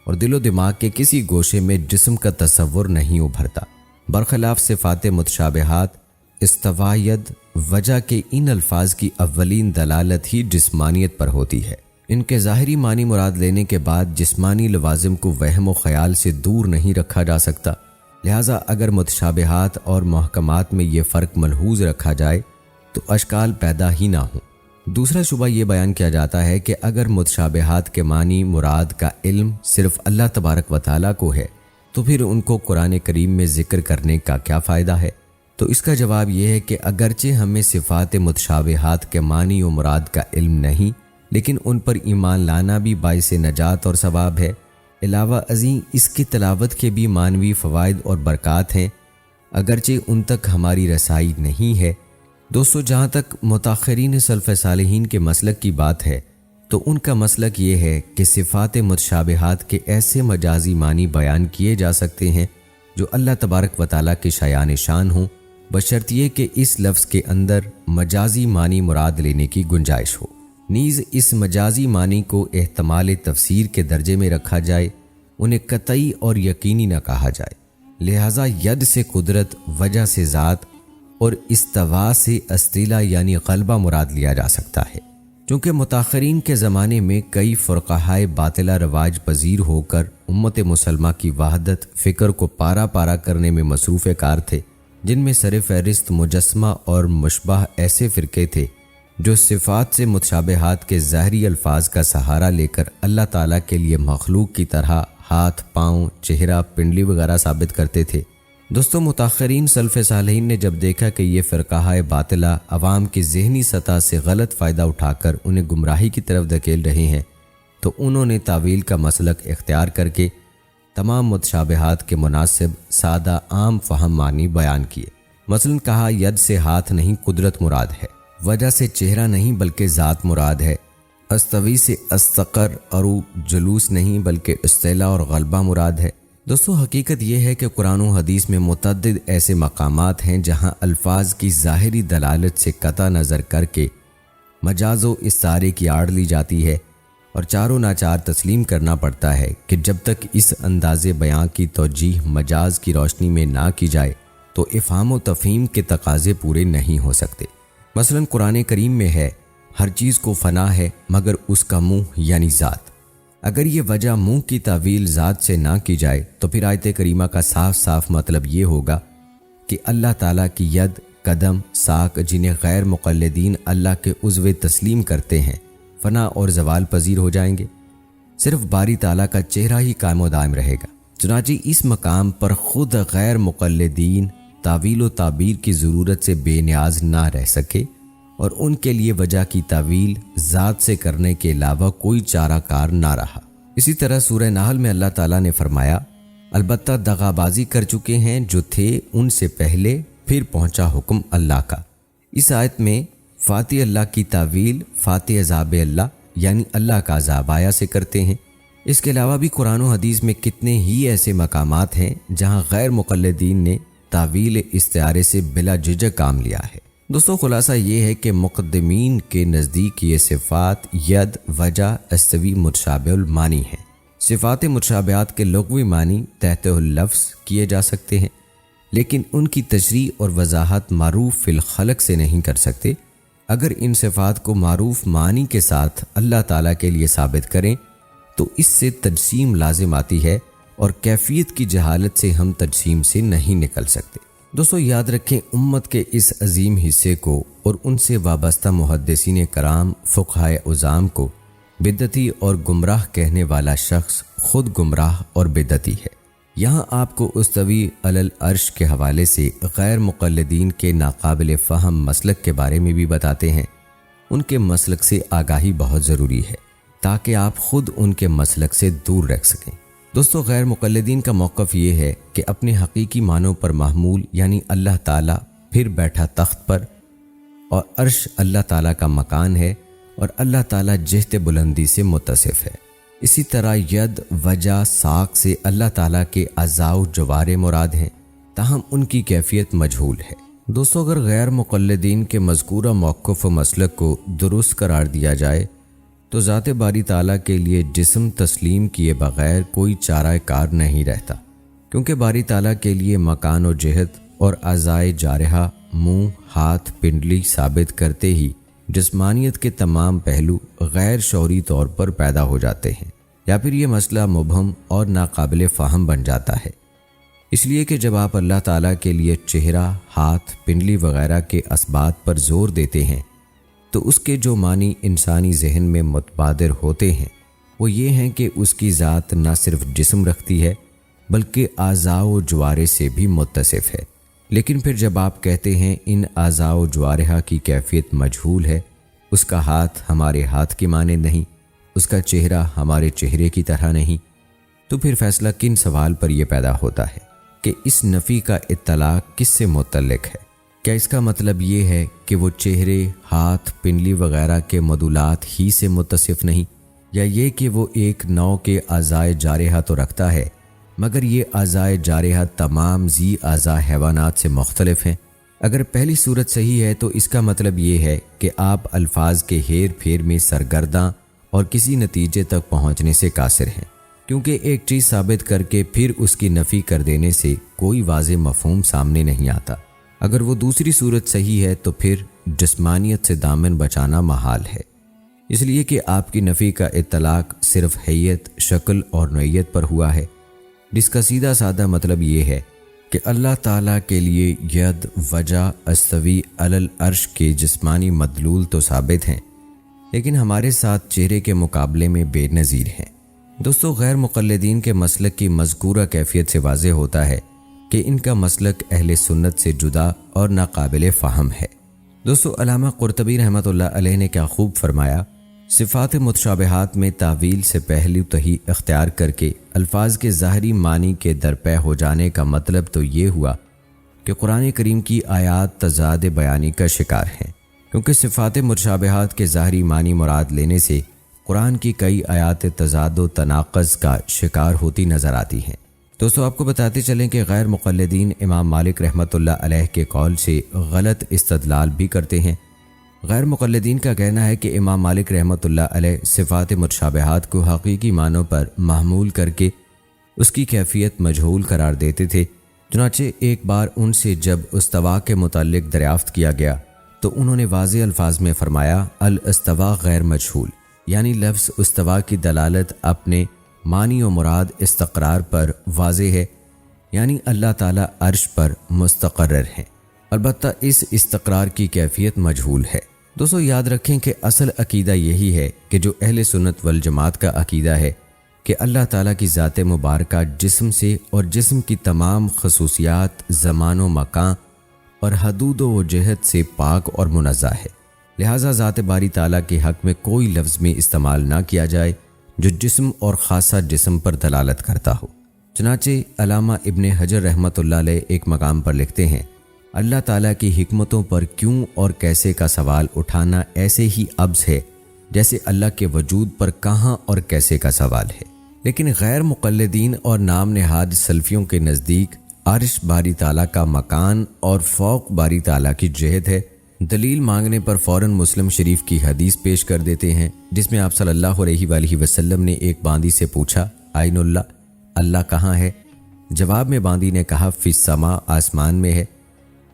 A: اور دل و دماغ کے کسی گوشے میں جسم کا تصور نہیں ابھرتا۔ برخلاف صفات متشابہات، استوا ید وجہ کے ان الفاظ کی اولین دلالت ہی جسمانیت پر ہوتی ہے۔ ان کے ظاہری معنی مراد لینے کے بعد جسمانی لوازم کو وہم و خیال سے دور نہیں رکھا جا سکتا، لہٰذا اگر متشابہات اور محکمات میں یہ فرق ملحوظ رکھا جائے تو اشکال پیدا ہی نہ ہوں۔ دوسرا شبہ یہ بیان کیا جاتا ہے کہ اگر متشابہات کے معنی مراد کا علم صرف اللہ تبارک و تعالیٰ کو ہے تو پھر ان کو قرآن کریم میں ذکر کرنے کا کیا فائدہ ہے؟ تو اس کا جواب یہ ہے کہ اگرچہ ہمیں صفات متشابہات کے معنی و مراد کا علم نہیں، لیکن ان پر ایمان لانا بھی باعث نجات اور ثواب ہے۔ علاوہ ازیں اس کی تلاوت کے بھی معنوی فوائد اور برکات ہیں، اگرچہ ان تک ہماری رسائی نہیں ہے۔ دوستو، جہاں تک متاخرین سلف صالحین کے مسلک کی بات ہے تو ان کا مسلک یہ ہے کہ صفات متشابہات کے ایسے مجازی معنی بیان کیے جا سکتے ہیں جو اللہ تبارک و تعالیٰ کے شایان شان ہوں، بشرطیہ کہ اس لفظ کے اندر مجازی معنی مراد لینے کی گنجائش ہو۔ نیز اس مجازی معنی کو احتمال تفسیر کے درجے میں رکھا جائے، انہیں قطعی اور یقینی نہ کہا جائے۔ لہٰذا ید سے قدرت، وجہ سے ذات اور استوا سے استیلا یعنی غلبہ مراد لیا جا سکتا ہے۔ چونکہ متاخرین کے زمانے میں کئی فرقہائے باطلہ رواج پذیر ہو کر امت مسلمہ کی وحدت فکر کو پارا پارا کرنے میں مصروف کار تھے، جن میں سر فہرست مجسمہ اور مشبہ ایسے فرقے تھے جو صفات سے متشابہات کے ظاہری الفاظ کا سہارا لے کر اللہ تعالیٰ کے لیے مخلوق کی طرح ہاتھ، پاؤں، چہرہ، پنڈلی وغیرہ ثابت کرتے تھے۔ دوستو، متاخرین سلف صالحین نے جب دیکھا کہ یہ فرقہ باطلہ عوام کی ذہنی سطح سے غلط فائدہ اٹھا کر انہیں گمراہی کی طرف دھکیل رہے ہیں، تو انہوں نے تعویل کا مسلک اختیار کر کے تمام متشابہات کے مناسب سادہ عام فہم معنی بیان کیے۔ مثلا کہا ید سے ہاتھ نہیں قدرت مراد ہے، وجہ سے چہرہ نہیں بلکہ ذات مراد ہے، استوی سے استقر اور جلوس نہیں بلکہ استعلا اور غلبہ مراد ہے۔ دوستو، حقیقت یہ ہے کہ قرآن و حدیث میں متعدد ایسے مقامات ہیں جہاں الفاظ کی ظاہری دلالت سے قطع نظر کر کے مجاز و استعارے کی آڑ لی جاتی ہے، اور چاروں ناچار تسلیم کرنا پڑتا ہے کہ جب تک اس انداز بیان کی توجیہ مجاز کی روشنی میں نہ کی جائے تو افہام و تفہیم کے تقاضے پورے نہیں ہو سکتے۔ مثلا قرآن کریم میں ہے ہر چیز کو فنا ہے مگر اس کا منہ یعنی ذات۔ اگر یہ وجہ منہ کی تعویل ذات سے نہ کی جائے تو پھر آیت کریمہ کا صاف صاف مطلب یہ ہوگا کہ اللہ تعالیٰ کی ید، قدم، ساق جنہیں غیر مقلدین اللہ کے عضو تسلیم کرتے ہیں فنا اور زوال پذیر ہو جائیں گے، صرف باری تعالیٰ کا چہرہ ہی قائم و دائم رہے گا۔ چنانچہ اس مقام پر خود غیر مقلدین تعویل و تعبیر کی ضرورت سے بے نیاز نہ رہ سکے، اور ان کے لیے وجہ کی تعویل ذات سے کرنے کے علاوہ کوئی چارہ کار نہ رہا۔ اسی طرح سورہ نحل میں اللہ تعالیٰ نے فرمایا، البتہ دغا بازی کر چکے ہیں جو تھے ان سے پہلے، پھر پہنچا حکم اللہ کا۔ اس آیت میں فاتح اللہ کی تعویل فاتح عذاب اللہ یعنی اللہ کا عذاب آیا سے کرتے ہیں۔ اس کے علاوہ بھی قرآن و حدیث میں کتنے ہی ایسے مقامات ہیں جہاں غیر مقلدین نے تعویل استعارے سے بلا جھجک کام لیا ہے۔ دوستو، خلاصہ یہ ہے کہ مقدمین کے نزدیک یہ صفات ید، وجہ، استوی متشابہ المانی ہیں۔ صفات متشابہات کے لغوی معنی تحت اللفظ کیے جا سکتے ہیں، لیکن ان کی تشریح اور وضاحت معروف فی الخلق سے نہیں کر سکتے۔ اگر ان صفات کو معروف معنی کے ساتھ اللہ تعالیٰ کے لیے ثابت کریں تو اس سے تجسیم لازم آتی ہے، اور کیفیت کی جہالت سے ہم تجسیم سے نہیں نکل سکتے۔ دوستو، یاد رکھیں، امت کے اس عظیم حصے کو اور ان سے وابستہ محدثین کرام، فقہائے عظام کو بدعتی اور گمراہ کہنے والا شخص خود گمراہ اور بدعتی ہے۔ یہاں آپ کو استوی علی العرش کے حوالے سے غیر مقلدین کے ناقابل فہم مسلک کے بارے میں بھی بتاتے ہیں۔ ان کے مسلک سے آگاہی بہت ضروری ہے تاکہ آپ خود ان کے مسلک سے دور رکھ سکیں۔ دوستو، غیر مقلدین کا موقف یہ ہے کہ اپنے حقیقی معنوں پر محمول یعنی اللہ تعالیٰ پھر بیٹھا تخت پر، اور عرش اللہ تعالیٰ کا مکان ہے، اور اللہ تعالیٰ جہت بلندی سے متصف ہے۔ اسی طرح ید، وجہ، ساق سے اللہ تعالیٰ کے اعضاء و جوارح مراد ہیں، تاہم ان کی کیفیت مجہول ہے۔ دوستو، اگر غیر مقلدین کے مذکورہ موقف و مسلک کو درست قرار دیا جائے تو ذات باری تعالیٰ کے لیے جسم تسلیم کیے بغیر کوئی چارہ کار نہیں رہتا، کیونکہ باری تعالیٰ کے لیے مکان و جہت اور اعضائے جارحہ، منہ، ہاتھ، پنڈلی ثابت کرتے ہی جسمانیت کے تمام پہلو غیر شعوری طور پر پیدا ہو جاتے ہیں، یا پھر یہ مسئلہ مبہم اور ناقابل فہم بن جاتا ہے۔ اس لیے کہ جب آپ اللہ تعالیٰ کے لیے چہرہ، ہاتھ، پنڈلی وغیرہ کے اسبات پر زور دیتے ہیں تو اس کے جو معنی انسانی ذہن میں متبادر ہوتے ہیں وہ یہ ہیں کہ اس کی ذات نہ صرف جسم رکھتی ہے بلکہ اعضاء و جوارح سے بھی متصف ہے۔ لیکن پھر جب آپ کہتے ہیں ان اعضاء و جوارح کی کیفیت مجہول ہے، اس کا ہاتھ ہمارے ہاتھ کی مانند نہیں، اس کا چہرہ ہمارے چہرے کی طرح نہیں، تو پھر فیصلہ کن سوال پر یہ پیدا ہوتا ہے کہ اس نفی کا اطلاق کس سے متعلق ہے؟ کیا اس کا مطلب یہ ہے کہ وہ چہرے، ہاتھ، پنڈلی وغیرہ کے مدولات ہی سے متصف نہیں، یا یہ کہ وہ ایک نوع کے اعضائے جارحہ تو رکھتا ہے مگر یہ اعضائے جارحہ تمام ذی اعضاء حیوانات سے مختلف ہیں؟ اگر پہلی صورت صحیح ہے تو اس کا مطلب یہ ہے کہ آپ الفاظ کے ہیر پھیر میں سرگرداں اور کسی نتیجے تک پہنچنے سے قاصر ہیں، کیونکہ ایک چیز ثابت کر کے پھر اس کی نفی کر دینے سے کوئی واضح مفہوم سامنے نہیں آتا۔ اگر وہ دوسری صورت صحیح ہے تو پھر جسمانیت سے دامن بچانا محال ہے، اس لیے کہ آپ کی نفی کا اطلاق صرف حیت، شکل اور نوعیت پر ہوا ہے، جس کا سیدھا سادہ مطلب یہ ہے کہ اللہ تعالیٰ کے لیے ید، وجہ، استوی علی العرش کے جسمانی مدلول تو ثابت ہیں لیکن ہمارے ساتھ چہرے کے مقابلے میں بے نظیر ہیں۔ دوستو، غیر مقلدین کے مسلک کی مذکورہ کیفیت سے واضح ہوتا ہے کہ ان کا مسلک اہل سنت سے جدا اور ناقابل فہم ہے۔ دوستو، علامہ قرطبی رحمۃ اللہ علیہ نے کیا خوب فرمایا، صفات متشابہات میں تعویل سے پہلو تہی اختیار کر کے الفاظ کے ظاہری معنی کے درپے ہو جانے کا مطلب تو یہ ہوا کہ قرآن کریم کی آیات تضاد بیانی کا شکار ہیں، کیونکہ صفات متشابہات کے ظاہری معنی مراد لینے سے قرآن کی کئی آیات تضاد و تناقض کا شکار ہوتی نظر آتی ہیں۔ دوستو، آپ کو بتاتے چلیں کہ غیر مقلدین امام مالک رحمۃ اللہ علیہ کے قول سے غلط استدلال بھی کرتے ہیں۔ غیر مقلدین کا کہنا ہے کہ امام مالک رحمۃ اللہ علیہ صفات متشابہات کو حقیقی معنوں پر محمول کر کے اس کی کیفیت مجہول قرار دیتے تھے۔ چنانچہ ایک بار ان سے جب استوا کے متعلق دریافت کیا گیا تو انہوں نے واضح الفاظ میں فرمایا، الاستوا غیر مجہول، یعنی لفظ استوا کی دلالت اپنے معنی و مراد استقرار پر واضح ہے، یعنی اللہ تعالیٰ عرش پر مستقرر ہیں، البتہ اس استقرار کی کیفیت مجہول ہے۔ دوستو، یاد رکھیں کہ اصل عقیدہ یہی ہے کہ جو اہل سنت والجماعت کا عقیدہ ہے کہ اللہ تعالیٰ کی ذات مبارکہ جسم سے اور جسم کی تمام خصوصیات، زمان و مکان اور حدود و جہت سے پاک اور منزہ ہے، لہٰذا ذات باری تعالیٰ کے حق میں کوئی لفظ میں استعمال نہ کیا جائے جو جسم اور خاصہ جسم پر دلالت کرتا ہو۔ چنانچہ علامہ ابن حجر رحمۃ اللہ علیہ ایک مقام پر لکھتے ہیں، اللہ تعالیٰ کی حکمتوں پر کیوں اور کیسے کا سوال اٹھانا ایسے ہی ابز ہے جیسے اللہ کے وجود پر کہاں اور کیسے کا سوال ہے۔ لیکن غیر مقلدین اور نام نہاد سلفیوں کے نزدیک عرش باری تعالیٰ کا مکان اور فوق باری تعالیٰ کی جہت ہے۔ دلیل مانگنے پر فوراً مسلم شریف کی حدیث پیش کر دیتے ہیں جس میں آپ صلی اللہ علیہ وآلہ وسلم نے ایک باندی سے پوچھا، آئین اللہ، اللہ کہاں ہے؟ جواب میں باندی نے کہا، فی السماء، آسمان میں ہے۔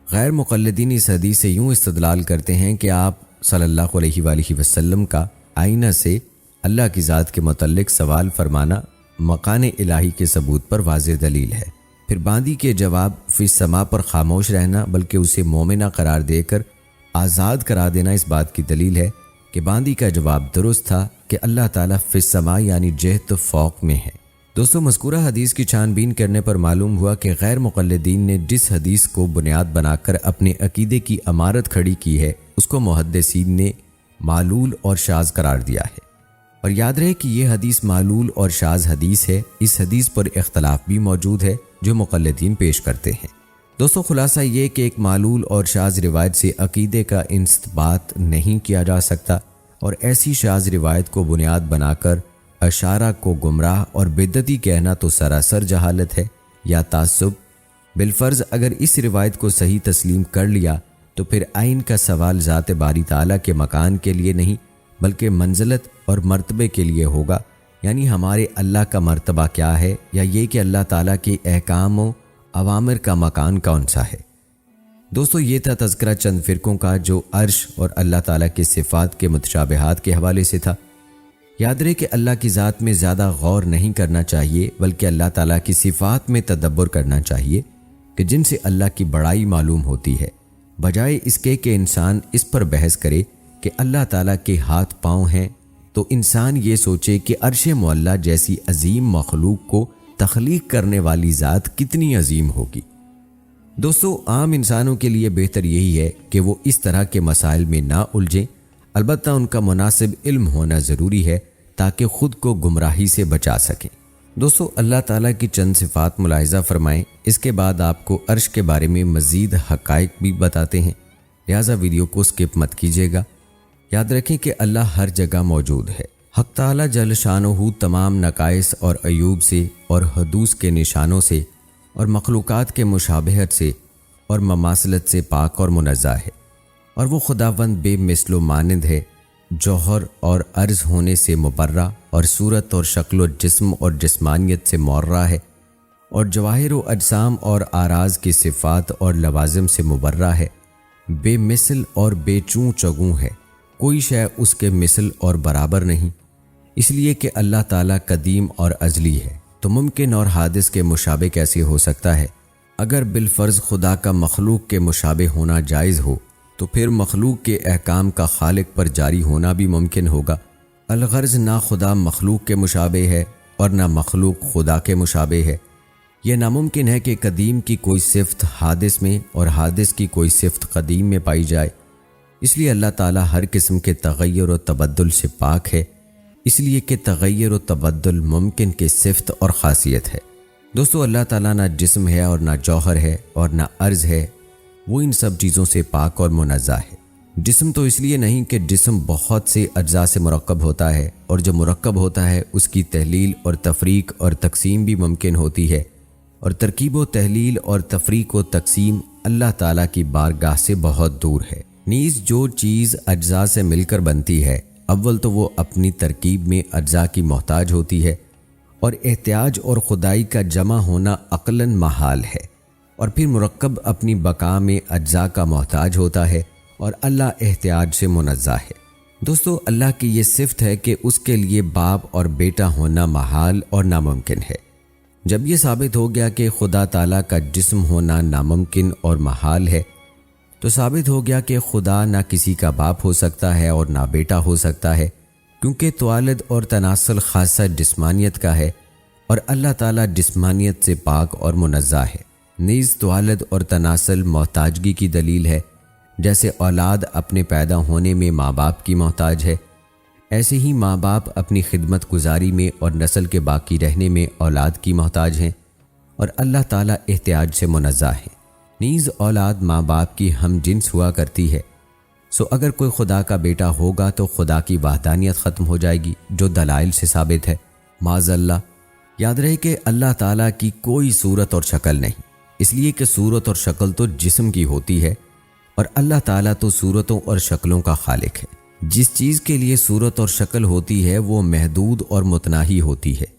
A: غیر مقلدین اس حدیث سے یوں استدلال کرتے ہیں کہ آپ صلی اللہ علیہ وآلہ وسلم کا آئینہ سے اللہ کی ذات کے متعلق سوال فرمانا مکان الہی کے ثبوت پر واضح دلیل ہے۔ پھر باندی کے جواب فی السماء پر خاموش رہنا بلکہ اسے مومنہ قرار دے کر آزاد کرا دینا اس بات کی دلیل ہے کہ باندی کا جواب درست تھا کہ اللہ تعالیٰ فی السماء یعنی جہت فوق میں ہے۔ دوستو، مذکورہ حدیث کی چھان بین کرنے پر معلوم ہوا کہ غیر مقلدین نے جس حدیث کو بنیاد بنا کر اپنے عقیدے کی عمارت کھڑی کی ہے اس کو محدثین نے معلول اور شاذ قرار دیا ہے، اور یاد رہے کہ یہ حدیث معلول اور شاذ حدیث ہے۔ اس حدیث پر اختلاف بھی موجود ہے جو مقلدین پیش کرتے ہیں۔ دوستو، خلاصہ یہ کہ ایک معلول اور شاذ روایت سے عقیدے کا استنباط نہیں کیا جا سکتا، اور ایسی شاذ روایت کو بنیاد بنا کر اشارہ کو گمراہ اور بدعتی کہنا تو سراسر جہالت ہے یا تعصب۔ بالفرض اگر اس روایت کو صحیح تسلیم کر لیا تو پھر آئین کا سوال ذات باری تعالیٰ کے مکان کے لیے نہیں بلکہ منزلت اور مرتبے کے لیے ہوگا، یعنی ہمارے اللہ کا مرتبہ کیا ہے، یا یہ کہ اللہ تعالیٰ کے احکام و اوامر کا مکان کون سا ہے۔ دوستو، یہ تھا تذکرہ چند فرقوں کا جو عرش اور اللہ تعالیٰ کے صفات کے متشابہات کے حوالے سے تھا۔ یاد رہے کہ اللہ کی ذات میں زیادہ غور نہیں کرنا چاہیے بلکہ اللہ تعالیٰ کی صفات میں تدبر کرنا چاہیے کہ جن سے اللہ کی بڑائی معلوم ہوتی ہے، بجائے اس کے کہ انسان اس پر بحث کرے کہ اللہ تعالیٰ کے ہاتھ پاؤں ہیں تو انسان یہ سوچے کہ عرش معلیٰ جیسی عظیم مخلوق کو تخلیق کرنے والی ذات کتنی عظیم ہوگی۔ دوستو، عام انسانوں کے لیے بہتر یہی ہے کہ وہ اس طرح کے مسائل میں نہ الجھیں، البتہ ان کا مناسب علم ہونا ضروری ہے تاکہ خود کو گمراہی سے بچا سکیں۔ دوستو، اللہ تعالیٰ کی چند صفات ملاحظہ فرمائیں، اس کے بعد آپ کو عرش کے بارے میں مزید حقائق بھی بتاتے ہیں، لہٰذا ویڈیو کو سکپ مت کیجیے گا۔ یاد رکھیں کہ اللہ ہر جگہ موجود ہے۔ حق تعالیٰ جل شانہ تمام نقائص اور عیوب سے اور حدوث کے نشانوں سے اور مخلوقات کے مشابہت سے اور مماثلت سے پاک اور منزہ ہے، اور وہ خداوند بے مثل و مانند ہے، جوہر اور عرض ہونے سے مبرہ اور صورت اور شکل و جسم اور جسمانیت سے معرہ ہے، اور جواہر و اجسام اور آراز کی صفات اور لوازم سے مبرہ ہے، بے مثل اور بے چوں چگوں ہے، کوئی شے اس کے مثل اور برابر نہیں، اس لیے کہ اللہ تعالیٰ قدیم اور ازلی ہے، تو ممکن اور حادث کے مشابہ کیسے ہو سکتا ہے؟ اگر بالفرض خدا کا مخلوق کے مشابہ ہونا جائز ہو تو پھر مخلوق کے احکام کا خالق پر جاری ہونا بھی ممکن ہوگا۔ الغرض نہ خدا مخلوق کے مشابہ ہے اور نہ مخلوق خدا کے مشابہ ہے۔ یہ ناممکن ہے کہ قدیم کی کوئی صفت حادث میں اور حادث کی کوئی صفت قدیم میں پائی جائے، اس لیے اللہ تعالیٰ ہر قسم کے تغیر و تبدل سے پاک ہے، اس لیے کہ تغیر و تبدل ممکن کی صفت اور خاصیت ہے۔ دوستو، اللہ تعالیٰ نہ جسم ہے اور نہ جوہر ہے اور نہ عرض ہے، وہ ان سب چیزوں سے پاک اور منزہ ہے۔ جسم تو اس لیے نہیں کہ جسم بہت سے اجزاء سے مرکب ہوتا ہے، اور جو مرکب ہوتا ہے اس کی تحلیل اور تفریق اور تقسیم بھی ممکن ہوتی ہے، اور ترکیب و تحلیل اور تفریق و تقسیم اللہ تعالیٰ کی بارگاہ سے بہت دور ہے۔ نیز جو چیز اجزاء سے مل کر بنتی ہے، اول تو وہ اپنی ترکیب میں اجزاء کی محتاج ہوتی ہے، اور احتیاج اور خدائی کا جمع ہونا عقلاً محال ہے، اور پھر مرکب اپنی بقا میں اجزاء کا محتاج ہوتا ہے، اور اللہ احتیاج سے منزہ ہے۔ دوستو، اللہ کی یہ صفت ہے کہ اس کے لیے باپ اور بیٹا ہونا محال اور ناممکن ہے۔ جب یہ ثابت ہو گیا کہ خدا تعالیٰ کا جسم ہونا ناممکن اور محال ہے، تو ثابت ہو گیا کہ خدا نہ کسی کا باپ ہو سکتا ہے اور نہ بیٹا ہو سکتا ہے، کیونکہ توالد اور تناسل خاصہ جسمانیت کا ہے، اور اللہ تعالیٰ جسمانیت سے پاک اور منزہ ہے۔ نیز توالد اور تناسل محتاجگی کی دلیل ہے، جیسے اولاد اپنے پیدا ہونے میں ماں باپ کی محتاج ہے، ایسے ہی ماں باپ اپنی خدمت گزاری میں اور نسل کے باقی رہنے میں اولاد کی محتاج ہیں، اور اللہ تعالیٰ احتیاج سے منزہ ہے۔ نیز اولاد ماں باپ کی ہم جنس ہوا کرتی ہے، سو اگر کوئی خدا کا بیٹا ہوگا تو خدا کی وحدانیت ختم ہو جائے گی، جو دلائل سے ثابت ہے۔ معاذ اللہ، یاد رہے کہ اللہ تعالیٰ کی کوئی صورت اور شکل نہیں، اس لیے کہ صورت اور شکل تو جسم کی ہوتی ہے، اور اللہ تعالیٰ تو صورتوں اور شکلوں کا خالق ہے۔ جس چیز کے لیے صورت اور شکل ہوتی ہے وہ محدود اور متناہی ہوتی ہے،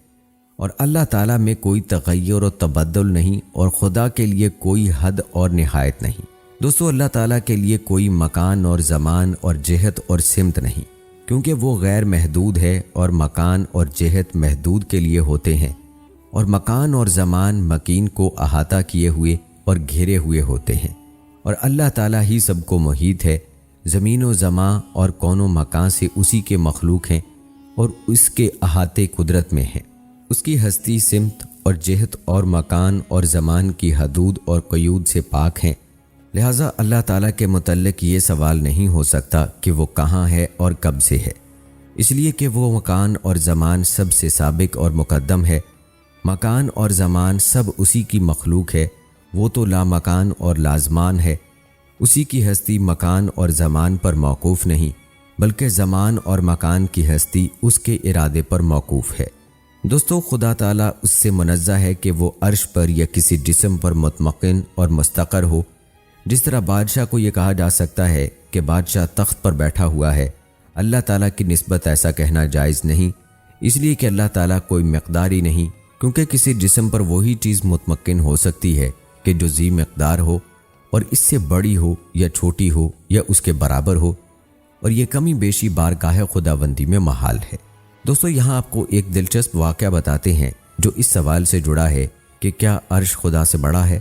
A: اور اللہ تعالیٰ میں کوئی تغیر و تبدل نہیں، اور خدا کے لیے کوئی حد اور نہایت نہیں۔ دوستو، اللہ تعالیٰ کے لیے کوئی مکان اور زمان اور جہت اور سمت نہیں، کیونکہ وہ غیر محدود ہے، اور مکان اور جہت محدود کے لیے ہوتے ہیں، اور مکان اور زمان مکین کو احاطہ کیے ہوئے اور گھیرے ہوئے ہوتے ہیں، اور اللہ تعالیٰ ہی سب کو محیط ہے۔ زمین و زمان اور کون و مکان سے اسی کے مخلوق ہیں اور اس کے احاطے قدرت میں ہیں۔ اس کی ہستی سمت اور جہت اور مکان اور زمان کی حدود اور قیود سے پاک ہیں، لہٰذا اللہ تعالیٰ کے متعلق یہ سوال نہیں ہو سکتا کہ وہ کہاں ہے اور کب سے ہے، اس لیے کہ وہ مکان اور زمان سب سے سابق اور مقدم ہے۔ مکان اور زمان سب اسی کی مخلوق ہے، وہ تو لا مکان اور لازمان ہے، اسی کی ہستی مکان اور زمان پر موقوف نہیں، بلکہ زمان اور مکان کی ہستی اس کے ارادے پر موقوف ہے۔ دوستو، خدا تعالیٰ اس سے منزہ ہے کہ وہ عرش پر یا کسی جسم پر مطمئن اور مستقر ہو۔ جس طرح بادشاہ کو یہ کہا جا سکتا ہے کہ بادشاہ تخت پر بیٹھا ہوا ہے، اللہ تعالیٰ کی نسبت ایسا کہنا جائز نہیں، اس لیے کہ اللہ تعالیٰ کوئی مقدار ہی نہیں، کیونکہ کسی جسم پر وہی چیز مطمئن ہو سکتی ہے کہ جو ذی مقدار ہو اور اس سے بڑی ہو یا چھوٹی ہو یا اس کے برابر ہو، اور یہ کمی بیشی بارگاہ خداوندی میں محال ہے۔ دوستو، یہاں آپ کو ایک دلچسپ واقعہ بتاتے ہیں جو اس سوال سے جڑا ہے کہ کیا عرش خدا سے بڑا ہے۔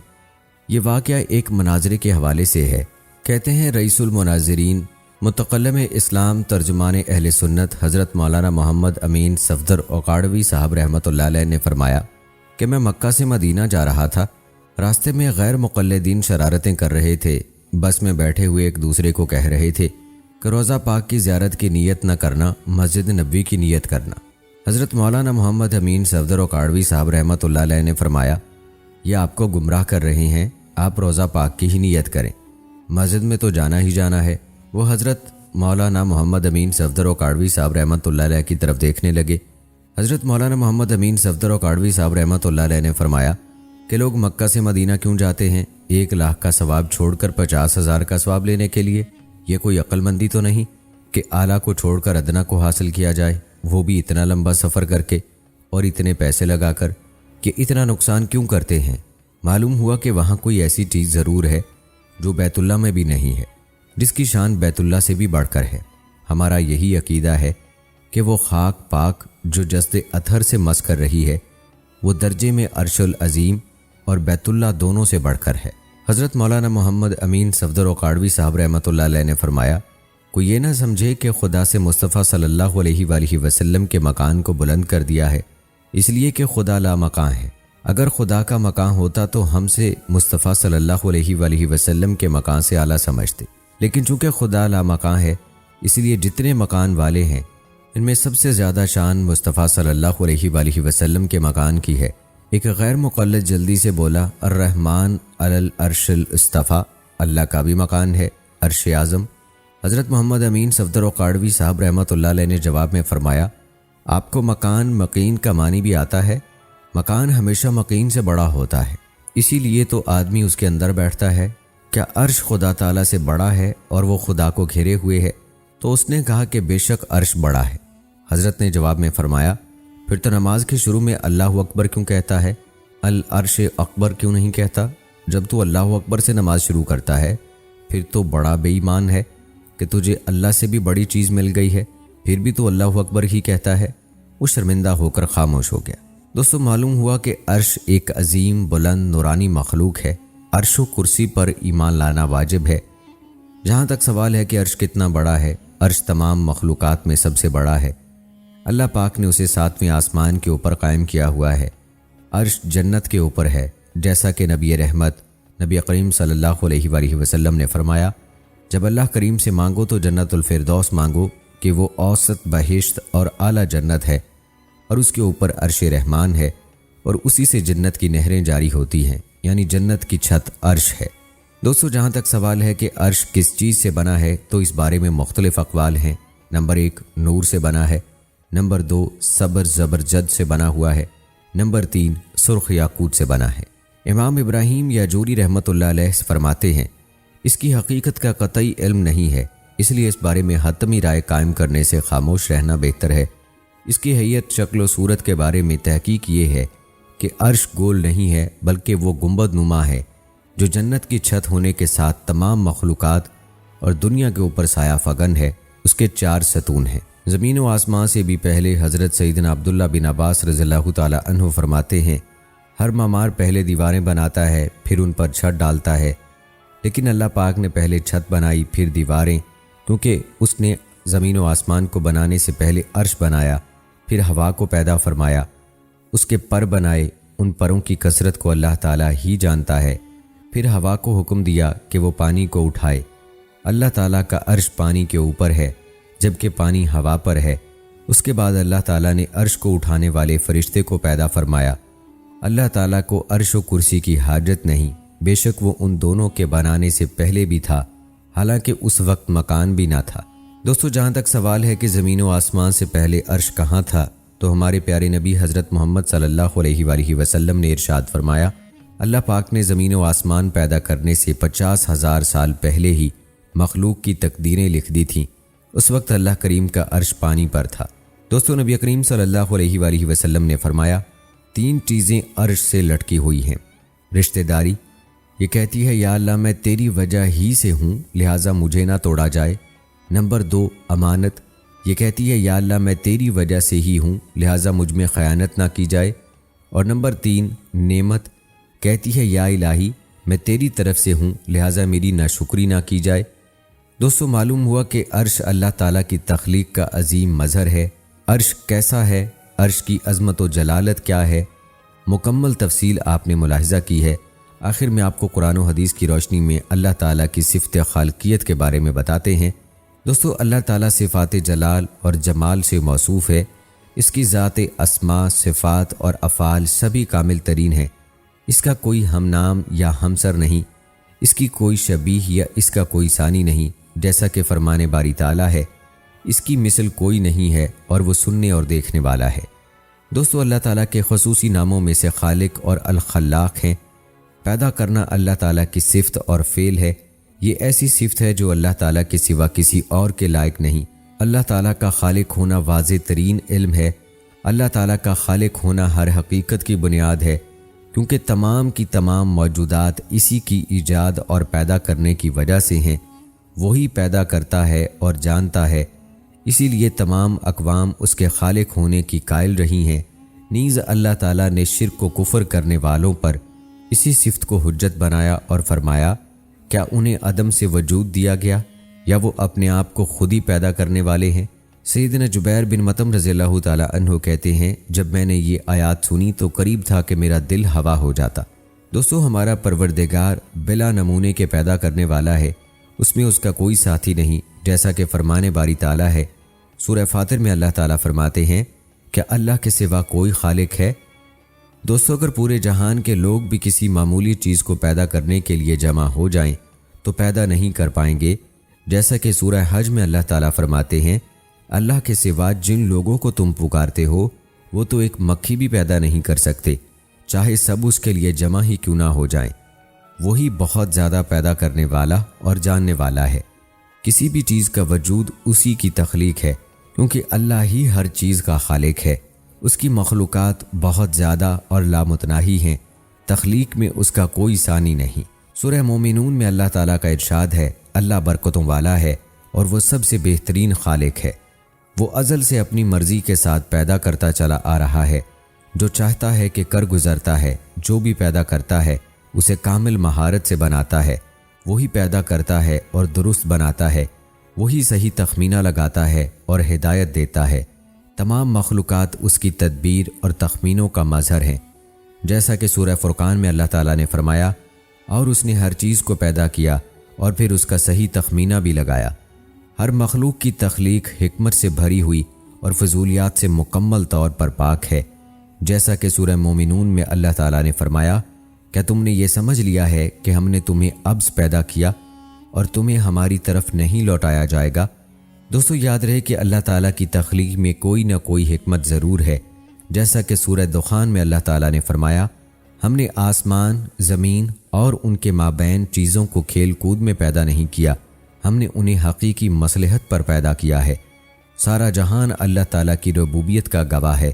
A: یہ واقعہ ایک مناظرے کے حوالے سے ہے۔ کہتے ہیں رئیس المناظرین متکلم اسلام ترجمان اہل سنت حضرت مولانا محمد امین صفدر اوقاڑوی صاحب رحمۃ اللہ علیہ نے فرمایا کہ میں مکہ سے مدینہ جا رہا تھا، راستے میں غیر مقلدین شرارتیں کر رہے تھے، بس میں بیٹھے ہوئے ایک دوسرے کو کہہ رہے تھے کہ روضہ پاک کی زیارت کی نیت نہ کرنا، مسجد نبوی کی نیت کرنا۔ حضرت مولانا محمد امین صفدر اوقاڑوی صاحب رحمۃ اللہ علیہ نے فرمایا، یہ آپ کو گمراہ کر رہے ہیں، آپ روضہ پاک کی ہی نیت کریں، مسجد میں تو جانا ہی جانا ہے۔ وہ حضرت مولانا محمد امین صفدر اوقاڑوی صاحب رحمۃ اللہ علیہ کی طرف دیکھنے لگے۔ حضرت مولانا محمد امین صفدر اوقاڑوی صاحب رحمۃ اللہ علیہ نے فرمایا کہ لوگ مکہ سے مدینہ کیوں جاتے ہیں 1,00,000 کا ثواب چھوڑ کر 50,000 کا ثواب لینے کے لیے؟ یہ کوئی عقل مندی تو نہیں کہ اعلیٰ کو چھوڑ کر ادنا کو حاصل کیا جائے، وہ بھی اتنا لمبا سفر کر کے اور اتنے پیسے لگا کر؟ کہ اتنا نقصان کیوں کرتے ہیں؟ معلوم ہوا کہ وہاں کوئی ایسی چیز ضرور ہے جو بیت اللہ میں بھی نہیں ہے، جس کی شان بیت اللہ سے بھی بڑھ کر ہے۔ ہمارا یہی عقیدہ ہے کہ وہ خاک پاک جو جسد اطہر سے مس کر رہی ہے، وہ درجے میں عرش العظیم اور بیت اللہ دونوں سے بڑھ کر ہے۔ حضرت مولانا محمد امین صفدر اوقاڑوی صاحب رحمۃ اللہ علیہ نے فرمایا، کوئی یہ نہ سمجھے کہ خدا سے مصطفیٰ صلی اللہ علیہ وآلہ وسلم کے مکان کو بلند کر دیا ہے اس لیے کہ خدا لا مکان ہے۔ اگر خدا کا مکان ہوتا تو ہم سے مصطفیٰ صلی اللہ علیہ وآلہ وسلم کے مکان سے اعلیٰ سمجھتے، لیکن چونکہ خدا لا مکان ہے اس لیے جتنے مکان والے ہیں ان میں سب سے زیادہ شان مصطفیٰ صلی اللہ علیہ وآلہ وسلم کے مکان کی ہے۔ ایک غیر مقلد جلدی سے بولا، الرحمن علی العرش استویٰ، اللہ کا بھی مکان ہے عرش اعظم۔ حضرت محمد امین صفدر اوقاڑوی صاحب رحمۃ اللہ علیہ نے جواب میں فرمایا، آپ کو مکان مقین کا معنی بھی آتا ہے؟ مکان ہمیشہ مقین سے بڑا ہوتا ہے، اسی لیے تو آدمی اس کے اندر بیٹھتا ہے۔ کیا عرش خدا تعالیٰ سے بڑا ہے اور وہ خدا کو گھیرے ہوئے ہے؟ تو اس نے کہا کہ بے شک عرش بڑا ہے۔ حضرت نے جواب میں فرمایا، پھر تو نماز کے شروع میں اللہ اکبر کیوں کہتا ہے، العرش اکبر کیوں نہیں کہتا؟ جب تو اللہ اکبر سے نماز شروع کرتا ہے پھر تو بڑا بے ایمان ہے کہ تجھے اللہ سے بھی بڑی چیز مل گئی ہے، پھر بھی تو اللہ اکبر ہی کہتا ہے۔ وہ شرمندہ ہو کر خاموش ہو گیا۔ دوستو، معلوم ہوا کہ عرش ایک عظیم بلند نورانی مخلوق ہے۔ عرش و کرسی پر ایمان لانا واجب ہے۔ جہاں تک سوال ہے کہ عرش کتنا بڑا ہے، عرش تمام مخلوقات میں سب سے بڑا ہے۔ اللہ پاک نے اسے 7ویں آسمان کے اوپر قائم کیا ہوا ہے۔ عرش جنت کے اوپر ہے، جیسا کہ نبی رحمت نبی کریم صلی اللہ علیہ وآلہ وسلم نے فرمایا، جب اللہ کریم سے مانگو تو جنت الفردوس مانگو کہ وہ اوسط بہشت اور اعلیٰ جنت ہے، اور اس کے اوپر عرش رحمان ہے، اور اسی سے جنت کی نہریں جاری ہوتی ہیں، یعنی جنت کی چھت عرش ہے۔ دوستو، جہاں تک سوال ہے کہ عرش کس چیز سے بنا ہے تو اس بارے میں مختلف اقوال ہیں۔ نمبر 1 نور سے بنا ہے، نمبر 2 صبر زبرجد سے بنا ہوا ہے، نمبر 3 سرخ یاقوت سے بنا ہے۔ امام ابراہیم یاجوری رحمۃ اللہ علیہ فرماتے ہیں، اس کی حقیقت کا قطعی علم نہیں ہے، اس لیے اس بارے میں حتمی رائے قائم کرنے سے خاموش رہنا بہتر ہے۔ اس کی حیت، شکل و صورت کے بارے میں تحقیق یہ ہے کہ عرش گول نہیں ہے بلکہ وہ گنبد نما ہے جو جنت کی چھت ہونے کے ساتھ تمام مخلوقات اور دنیا کے اوپر سایہ فگن ہے۔ اس کے 4 ستون ہیں۔ زمین و آسمان سے بھی پہلے حضرت سیدنا عبداللہ بن عباس رضی اللہ تعالی عنہ فرماتے ہیں، ہر معمار پہلے دیواریں بناتا ہے پھر ان پر چھت ڈالتا ہے، لیکن اللہ پاک نے پہلے چھت بنائی پھر دیواریں، کیونکہ اس نے زمین و آسمان کو بنانے سے پہلے عرش بنایا، پھر ہوا کو پیدا فرمایا، اس کے پر بنائے، ان پروں کی کثرت کو اللہ تعالیٰ ہی جانتا ہے، پھر ہوا کو حکم دیا کہ وہ پانی کو اٹھائے۔ اللہ تعالیٰ کا عرش پانی کے اوپر ہے جبکہ پانی ہوا پر ہے۔ اس کے بعد اللہ تعالیٰ نے عرش کو اٹھانے والے فرشتے کو پیدا فرمایا۔ اللہ تعالیٰ کو عرش و کرسی کی حاجت نہیں، بے شک وہ ان دونوں کے بنانے سے پہلے بھی تھا، حالانکہ اس وقت مکان بھی نہ تھا۔ دوستو جہاں تک سوال ہے کہ زمین و آسمان سے پہلے عرش کہاں تھا، تو ہمارے پیارے نبی حضرت محمد صلی اللہ علیہ وآلہ وسلم نے ارشاد فرمایا، اللہ پاک نے زمین و آسمان پیدا کرنے سے 50,000 سال پہلے ہی مخلوق کی تقدیریں لکھ دی تھیں۔ اس وقت اللہ کریم کا عرش پانی پر تھا۔ دوستو نبی کریم صلی اللہ علیہ وآلہ وسلم نے فرمایا، 3 چیزیں عرش سے لٹکی ہوئی ہیں۔ رشتہ داری، یہ کہتی ہے یا اللہ میں تیری وجہ ہی سے ہوں لہٰذا مجھے نہ توڑا جائے۔ نمبر 2 امانت، یہ کہتی ہے یا اللہ میں تیری وجہ سے ہی ہوں لہٰذا مجھ میں خیانت نہ کی جائے۔ اور نمبر 3 نعمت، کہتی ہے یا الہی میں تیری طرف سے ہوں لہٰذا میری ناشکری نہ کی جائے۔ دوستو معلوم ہوا کہ عرش اللہ تعالیٰ کی تخلیق کا عظیم مظہر ہے۔ عرش کیسا ہے، عرش کی عظمت و جلالت کیا ہے، مکمل تفصیل آپ نے ملاحظہ کی ہے۔ آخر میں آپ کو قرآن و حدیث کی روشنی میں اللہ تعالیٰ کی صفت خالقیت کے بارے میں بتاتے ہیں۔ دوستو اللہ تعالیٰ صفات جلال اور جمال سے موصوف ہے۔ اس کی ذات، اسماء، صفات اور افعال سبھی کامل ترین ہیں۔ اس کا کوئی ہم نام یا ہمسر نہیں، اس کی کوئی شبیہ یا اس کا کوئی ثانی نہیں، جیسا کہ فرمان باری تعالیٰ ہے، اس کی مثل کوئی نہیں ہے اور وہ سننے اور دیکھنے والا ہے۔ دوستو اللہ تعالیٰ کے خصوصی ناموں میں سے خالق اور الخلاق ہیں۔ پیدا کرنا اللہ تعالیٰ کی صفت اور فعل ہے۔ یہ ایسی صفت ہے جو اللہ تعالیٰ کے سوا کسی اور کے لائق نہیں۔ اللہ تعالیٰ کا خالق ہونا واضح ترین علم ہے۔ اللہ تعالیٰ کا خالق ہونا ہر حقیقت کی بنیاد ہے، کیونکہ تمام کی تمام موجودات اسی کی ایجاد اور پیدا کرنے کی وجہ سے ہیں۔ وہی پیدا کرتا ہے اور جانتا ہے، اسی لیے تمام اقوام اس کے خالق ہونے کی قائل رہی ہیں۔ نیز اللہ تعالیٰ نے شرک و کفر کرنے والوں پر اسی صفت کو حجت بنایا اور فرمایا، کیا انہیں عدم سے وجود دیا گیا یا وہ اپنے آپ کو خود ہی پیدا کرنے والے ہیں؟ سیدنا جبیر بن مطعم رضی اللہ تعالیٰ عنہ کہتے ہیں، جب میں نے یہ آیات سنی تو قریب تھا کہ میرا دل ہوا ہو جاتا۔ دوستو ہمارا پروردگار بلا نمونے کے پیدا کرنے والا ہے، اس میں اس کا کوئی ساتھی نہیں، جیسا کہ فرمان باری تعالیٰ ہے۔ سورہ فاطر میں اللہ تعالیٰ فرماتے ہیں، کیا اللہ کے سوا کوئی خالق ہے؟ دوستو اگر پورے جہان کے لوگ بھی کسی معمولی چیز کو پیدا کرنے کے لیے جمع ہو جائیں تو پیدا نہیں کر پائیں گے، جیسا کہ سورہ حج میں اللہ تعالیٰ فرماتے ہیں، اللہ کے سوا جن لوگوں کو تم پکارتے ہو وہ تو ایک مکھی بھی پیدا نہیں کر سکتے، چاہے سب اس کے لیے جمع ہی کیوں نہ ہو جائیں۔ وہی بہت زیادہ پیدا کرنے والا اور جاننے والا ہے۔ کسی بھی چیز کا وجود اسی کی تخلیق ہے، کیونکہ اللہ ہی ہر چیز کا خالق ہے۔ اس کی مخلوقات بہت زیادہ اور لامتناہی ہیں، تخلیق میں اس کا کوئی ثانی نہیں۔ سورہ مومنون میں اللہ تعالیٰ کا ارشاد ہے، اللہ برکتوں والا ہے اور وہ سب سے بہترین خالق ہے۔ وہ ازل سے اپنی مرضی کے ساتھ پیدا کرتا چلا آ رہا ہے، جو چاہتا ہے کہ کر گزرتا ہے، جو بھی پیدا کرتا ہے اسے کامل مہارت سے بناتا ہے، وہی پیدا کرتا ہے اور درست بناتا ہے، وہی صحیح تخمینہ لگاتا ہے اور ہدایت دیتا ہے۔ تمام مخلوقات اس کی تدبیر اور تخمینوں کا مظہر ہیں، جیسا کہ سورہ فرقان میں اللہ تعالیٰ نے فرمایا، اور اس نے ہر چیز کو پیدا کیا اور پھر اس کا صحیح تخمینہ بھی لگایا۔ ہر مخلوق کی تخلیق حکمت سے بھری ہوئی اور فضولیات سے مکمل طور پر پاک ہے، جیسا کہ سورہ مومنون میں اللہ تعالیٰ نے فرمایا، کیا تم نے یہ سمجھ لیا ہے کہ ہم نے تمہیں عبث پیدا کیا اور تمہیں ہماری طرف نہیں لوٹایا جائے گا؟ دوستو یاد رہے کہ اللہ تعالیٰ کی تخلیق میں کوئی نہ کوئی حکمت ضرور ہے، جیسا کہ سورہ دخان میں اللہ تعالیٰ نے فرمایا، ہم نے آسمان، زمین اور ان کے مابین چیزوں کو کھیل کود میں پیدا نہیں کیا، ہم نے انہیں حقیقی مصلحت پر پیدا کیا ہے۔ سارا جہان اللہ تعالیٰ کی ربوبیت کا گواہ ہے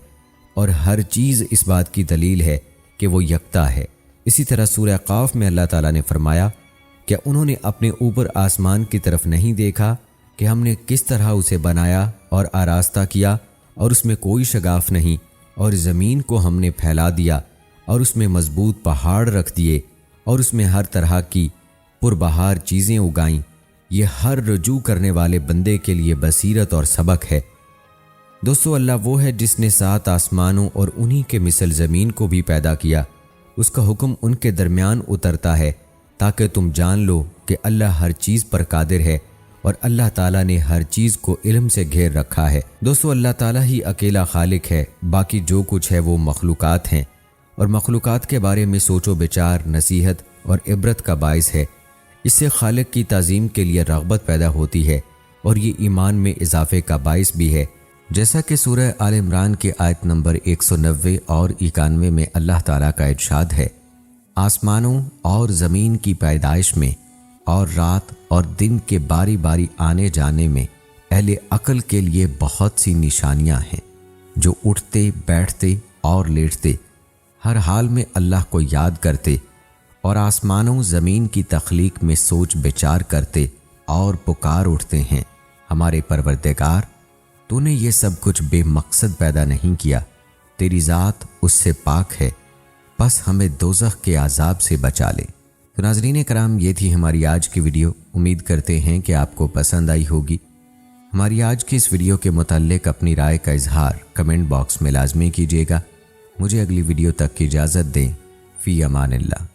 A: اور ہر چیز اس بات کی دلیل ہے کہ وہ یکتا ہے۔ اسی طرح سورہ قاف میں اللہ تعالیٰ نے فرمایا، کیا انہوں نے اپنے اوپر آسمان کی طرف نہیں دیکھا کہ ہم نے کس طرح اسے بنایا اور آراستہ کیا اور اس میں کوئی شگاف نہیں، اور زمین کو ہم نے پھیلا دیا اور اس میں مضبوط پہاڑ رکھ دیے اور اس میں ہر طرح کی پربہار چیزیں اگائیں۔ یہ ہر رجوع کرنے والے بندے کے لیے بصیرت اور سبق ہے۔ دوستو اللہ وہ ہے جس نے 7 آسمانوں اور انہی کے مثل زمین کو بھی پیدا کیا، اس کا حکم ان کے درمیان اترتا ہے تاکہ تم جان لو کہ اللہ ہر چیز پر قادر ہے اور اللہ تعالیٰ نے ہر چیز کو علم سے گھیر رکھا ہے۔ دوستو اللہ تعالیٰ ہی اکیلا خالق ہے، باقی جو کچھ ہے وہ مخلوقات ہیں، اور مخلوقات کے بارے میں سوچ و بچار نصیحت اور عبرت کا باعث ہے۔ اس سے خالق کی تعظیم کے لیے رغبت پیدا ہوتی ہے اور یہ ایمان میں اضافے کا باعث بھی ہے، جیسا کہ سورہ آل عمران کے آیت نمبر 190 اور 91 میں اللہ تعالیٰ کا ارشاد ہے، آسمانوں اور زمین کی پیدائش میں اور رات اور دن کے باری باری آنے جانے میں اہل عقل کے لیے بہت سی نشانیاں ہیں، جو اٹھتے بیٹھتے اور لیٹتے ہر حال میں اللہ کو یاد کرتے اور آسمانوں زمین کی تخلیق میں سوچ بچار کرتے اور پکار اٹھتے ہیں، ہمارے پروردگار، تو نے یہ سب کچھ بے مقصد پیدا نہیں کیا، تیری ذات اس سے پاک ہے، بس ہمیں دوزخ کے عذاب سے بچا لے۔ تو ناظرین کرام، یہ تھی ہماری آج کی ویڈیو، امید کرتے ہیں کہ آپ کو پسند آئی ہوگی۔ ہماری آج کی اس ویڈیو کے متعلق اپنی رائے کا اظہار کمنٹ باکس میں لازمی کیجیے گا۔ مجھے اگلی ویڈیو تک کی اجازت دیں، فی امان اللہ۔